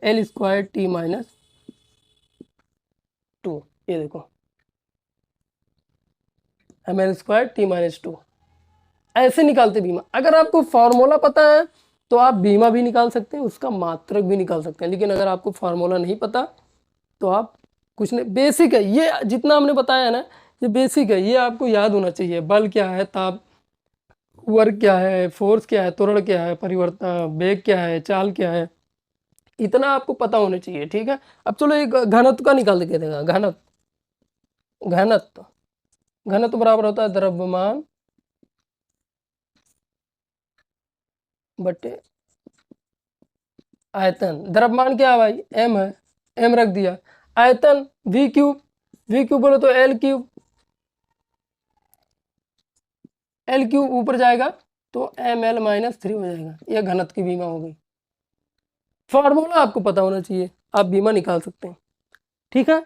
L square T minus 2, ये देखो M L square T minus 2। ऐसे निकालते बीमा। अगर आपको फॉर्मूला पता है तो आप बीमा भी निकाल सकते हैं, उसका मात्रक भी निकाल सकते हैं। लेकिन अगर आपको फॉर्मूला नहीं पता तो आप कुछ नहीं, बेसिक है ये, जितना हमने बताया है ना ये बेसिक है, ये आपको याद होना चाहिए। बल क्या है, ताप, वर्क क्या है, फोर्स क्या है, त्वरण क्या है, परिवर्तन वेग क्या है, चाल क्या है, इतना आपको पता होना चाहिए। ठीक है, अब चलो एक घनत्व का निकाल के देगा। घनत्व घनत्व घनत्व बराबर होता है द्रव्यमान बटे आयतन। द्रव्यमान क्या है भाई, एम है, एम रख दिया। आयतन वी क्यूब, वी क्यूब बोलो तो एल क्यूब, एल क्यूब ऊपर जाएगा तो एम एल माइनस 3 हो जाएगा। यह घनत्व की बीमा हो गई। फॉर्मूला आपको पता होना चाहिए, आप बीमा निकाल सकते हैं। ठीक है,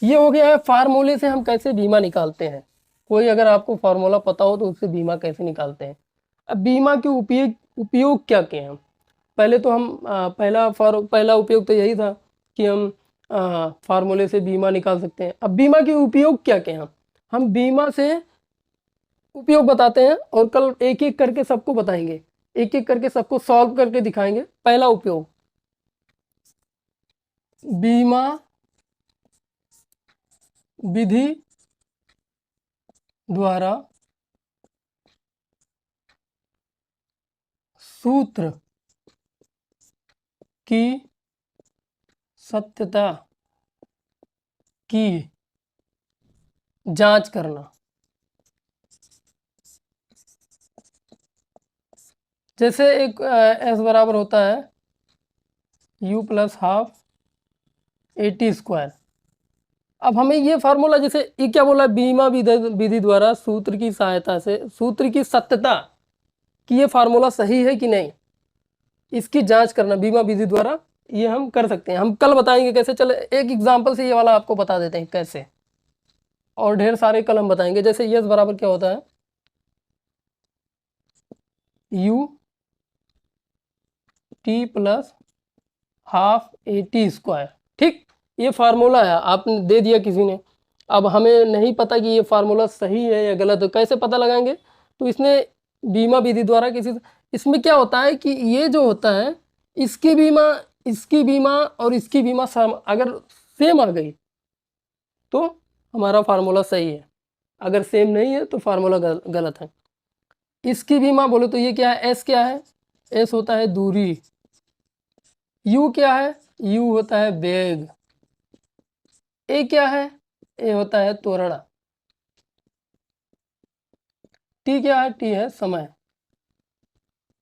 ये हो गया है फार्मूले से हम कैसे बीमा निकालते हैं। कोई अगर आपको फार्मूला पता हो तो उससे बीमा कैसे निकालते हैं। अब बीमा के उपयोग क्या क्या हैं। पहले तो हम पहला उपयोग तो यही था कि हम फार्मूले से बीमा निकाल सकते हैं। अब बीमा के उपयोग क्या क्या हैं, हम बीमा से उपयोग बताते हैं और कल एक एक करके सबको बताएंगे, एक एक करके सबको सॉल्व करके दिखाएंगे। पहला उपयोग, बीमा विधि द्वारा सूत्र की सत्यता की जांच करना। जैसे एक एस बराबर होता है you plus half A T square. अब हमें ये फार्मूला, जैसे ये क्या बोला, बीमा विधि द्वारा सूत्र की सहायता से सूत्र की सत्यता कि ये फार्मूला सही है कि नहीं, इसकी जांच करना बीमा विधि द्वारा, ये हम कर सकते हैं। हम कल बताएंगे कैसे। चले एक एग्जांपल से ये वाला आपको बता देते हैं कैसे, और ढेर सारे कल हम बताएंगे। जैसे यस बराबर क्या होता है, U T plus half A T square. ठीक, ये फार्मूला है, आपने दे दिया किसी ने। अब हमें नहीं पता कि ये फार्मूला सही है या गलत है, कैसे पता लगाएंगे। तो इसने बीमा विधि द्वारा किसी, इसमें क्या होता है कि ये जो होता है इसकी बीमा, इसकी बीमा और इसकी बीमा अगर सेम आ गई तो हमारा फार्मूला सही है, अगर सेम नहीं है तो फार्मूला गलत है। इसकी बीमा बोले तो ये क्या है, एस क्या है, एस होता है दूरी, यू क्या है, यू होता है वेग, ए क्या है, ए होता है त्वरण, टी क्या है, टी है समय।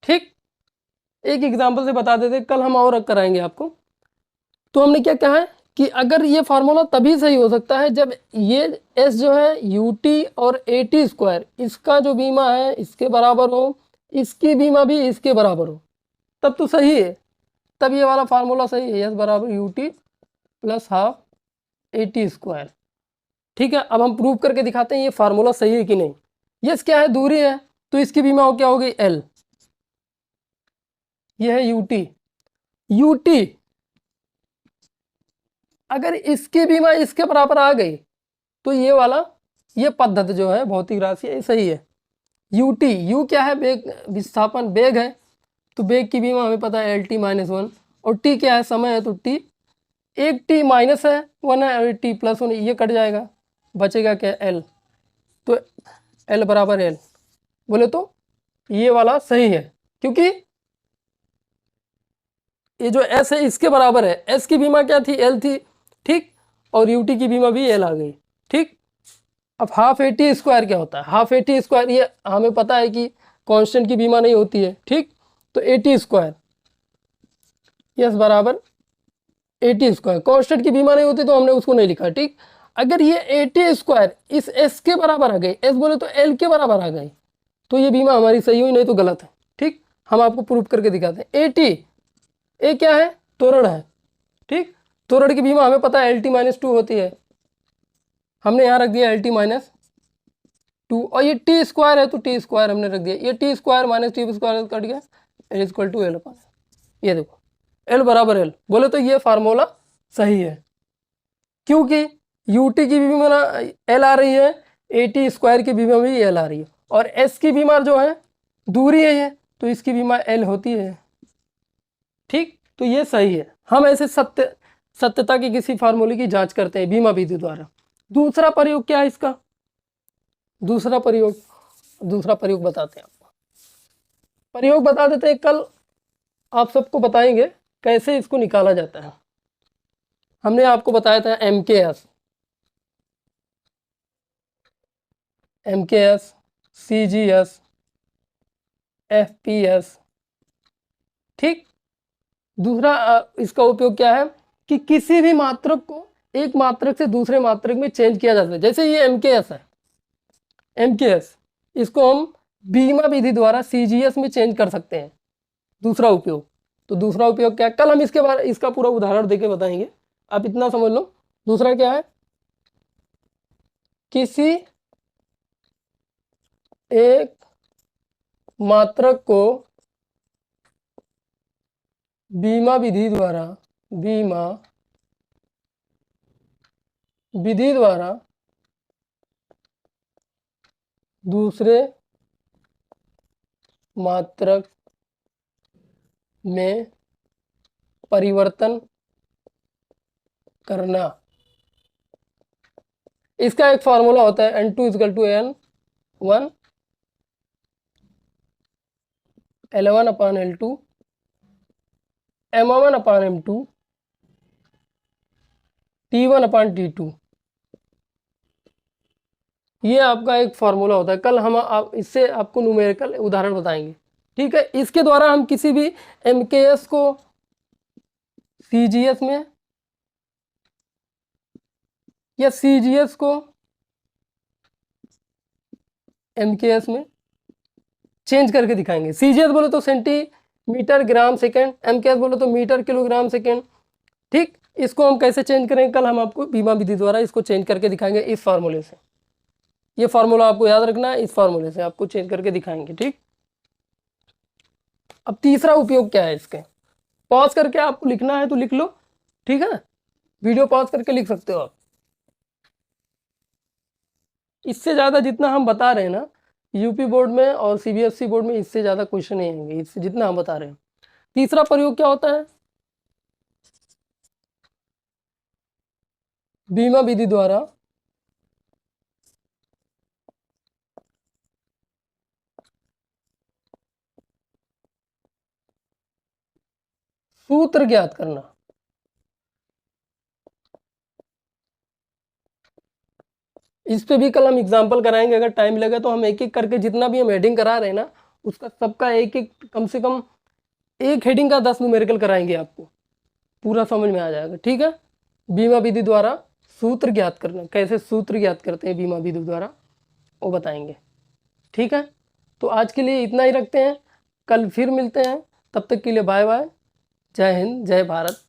ठीक, एक एग्जांपल से बता देते, कल हम और कराएंगे आपको। तो हमने क्या कहा है कि अगर ये फार्मूला तभी सही हो सकता है जब ये एस जो है यू टी और ए टी स्क्वायर, इसका जो बीमा है इसके बराबर हो, इसकी बीमा भी इसके बराबर हो, तब तो सही है, तब ये वाला फार्मूला सही है, एस बराबर U T plus half A T square. ठीक है, अब हम प्रूव करके दिखाते हैं ये फार्मूला सही है कि नहीं। यस क्या है, दूरी है, तो इसकी बीमा हो क्या होगी, एल, ये है यूटी। यूटी अगर इसकी बीमा इसके बराबर आ गई तो ये वाला, ये पद्धति जो है भौतिक राशि है सही है। यूटी, यू क्या है, वेग, विस्थापन वेग है, तो वेग की बीमा हमें पता है एल टी माइनस 1, और टी क्या है, समय है, तो टी, एक टी माइनस है 1 है और टी प्लस 1, ये कट जाएगा, बचेगा क्या, एल, तो एल बराबर एल। बोले तो ये वाला सही है, क्योंकि ये जो एस है इसके बराबर है, एस की बीमा क्या थी, एल थी। ठीक, और यूटी की बीमा भी एल आ गई। ठीक, अब हाफ ए टी स्क्वायर क्या होता है, हाफ ए टी स्क्वायर, ये हमें पता है कि कांस्टेंट की बीमा नहीं होती है। ठीक, तो ए टी स्क्वायर, यस बराबर ए टी स्क्वायर, कांस्टेंट की बीमा नहीं होती तो हमने उसको नहीं लिखा। ठीक, अगर ये ए टी स्क्वायर इस एस के बराबर आ गई, एस बोले तो एल के बराबर आ गई, तो ये बीमा हमारी सही हुई, नहीं तो गलत है। ठीक, हम आपको प्रूव करके दिखाते हैं। ए टी, ए क्या है, त्वरण है। ठीक, त्वरण की बीमा हमें पता है एल टी माइनस 2 होती है, हमने यहाँ रख दिया एल टी माइनस टू, और ये टी स्क्वायर है तो टी स्क्वायर हमने रख दिया, ये T square minus T square cut गया, एल इक्वल टू एल अपन, ये देखो एल बराबर एल, बोले तो ये फार्मूला सही है, क्योंकि यू टी की भी बीमा एल आ रही है, ए टी स्क्वायर की बीमा भी एल आ रही है, और एस की बीमार जो है दूरी है ये, तो इसकी बीमा एल होती है, ठीक, तो ये सही है। हम ऐसे सत्यता की किसी फार्मूले की जांच करते हैं बीमा विधि द्वारा। दूसरा प्रयोग क्या है इसका, दूसरा प्रयोग बताते हैं आपको, प्रयोग बता देते हैं, कल आप सबको बताएंगे कैसे इसको निकाला जाता है। हमने आपको बताया था MKS, CGS, FPS, ठीक। दूसरा इसका उपयोग क्या है कि किसी भी मात्रक को एक मात्रक से दूसरे मात्रक में चेंज किया जा सकता है। जैसे ये MKS है, MKS इसको हम बीमा विधि द्वारा CGS में चेंज कर सकते हैं। दूसरा उपयोग, तो दूसरा उपयोग क्या है, कल हम इसका पूरा उदाहरण देके बताएंगे, आप इतना समझ लो। दूसरा क्या है, किसी एक मात्रक को बीमा विधि द्वारा दूसरे मात्रक में परिवर्तन करना, इसका एक फॉर्मूला होता है N2 equal to N1 L1 upon L2 M1 upon M2 T1 upon T2, ये आपका एक फॉर्मूला होता है। कल हम इससे आपको न्यूमेरिकल उदाहरण बताएंगे, ठीक है। इसके द्वारा हम किसी भी MKS को CGS में या CGS को MKS में चेंज करके दिखाएंगे। CGS बोले तो सेंटीमीटर ग्राम सेकेंड, MKS बोले तो मीटर किलोग्राम सेकेंड, ठीक। इसको हम कैसे चेंज करेंगे, कल हम आपको बीमा विधि द्वारा इसको चेंज करके दिखाएंगे इस फार्मूले से। ये फार्मूला आपको याद रखना है, इस फार्मूले से आपको चेंज करके दिखाएंगे, ठीक। अब तीसरा उपयोग क्या है इसके, पॉज करके आपको लिखना है तो लिख लो, ठीक है, वीडियो पॉज करके लिख सकते हो आप। इससे ज़्यादा जितना हम बता रहे हैं ना, यूपी बोर्ड में और CBSE बोर्ड में इससे ज़्यादा क्वेश्चन नहीं आएंगे इससे जितना हम बता रहे हैं। तीसरा प्रयोग क्या होता है, बीमा विधि द्वारा सूत्र ज्ञात करना। इस पे भी कल हम एग्जाम्पल कराएंगे, अगर टाइम लगे तो हम एक एक करके जितना भी हम हेडिंग करा रहे हैं ना, उसका सबका एक एक कम से कम एक हेडिंग का 10 न्यूमेरिकल कराएंगे, आपको पूरा समझ में आ जाएगा, ठीक है। बीमा विधि द्वारा सूत्र ज्ञात करना, कैसे सूत्र ज्ञात करते हैं बीमा विधि द्वारा, वो बताएंगे, ठीक है। तो आज के लिए इतना ही रखते हैं, कल फिर मिलते हैं, तब तक के लिए बाय बाय, जय हिंद, जय भारत।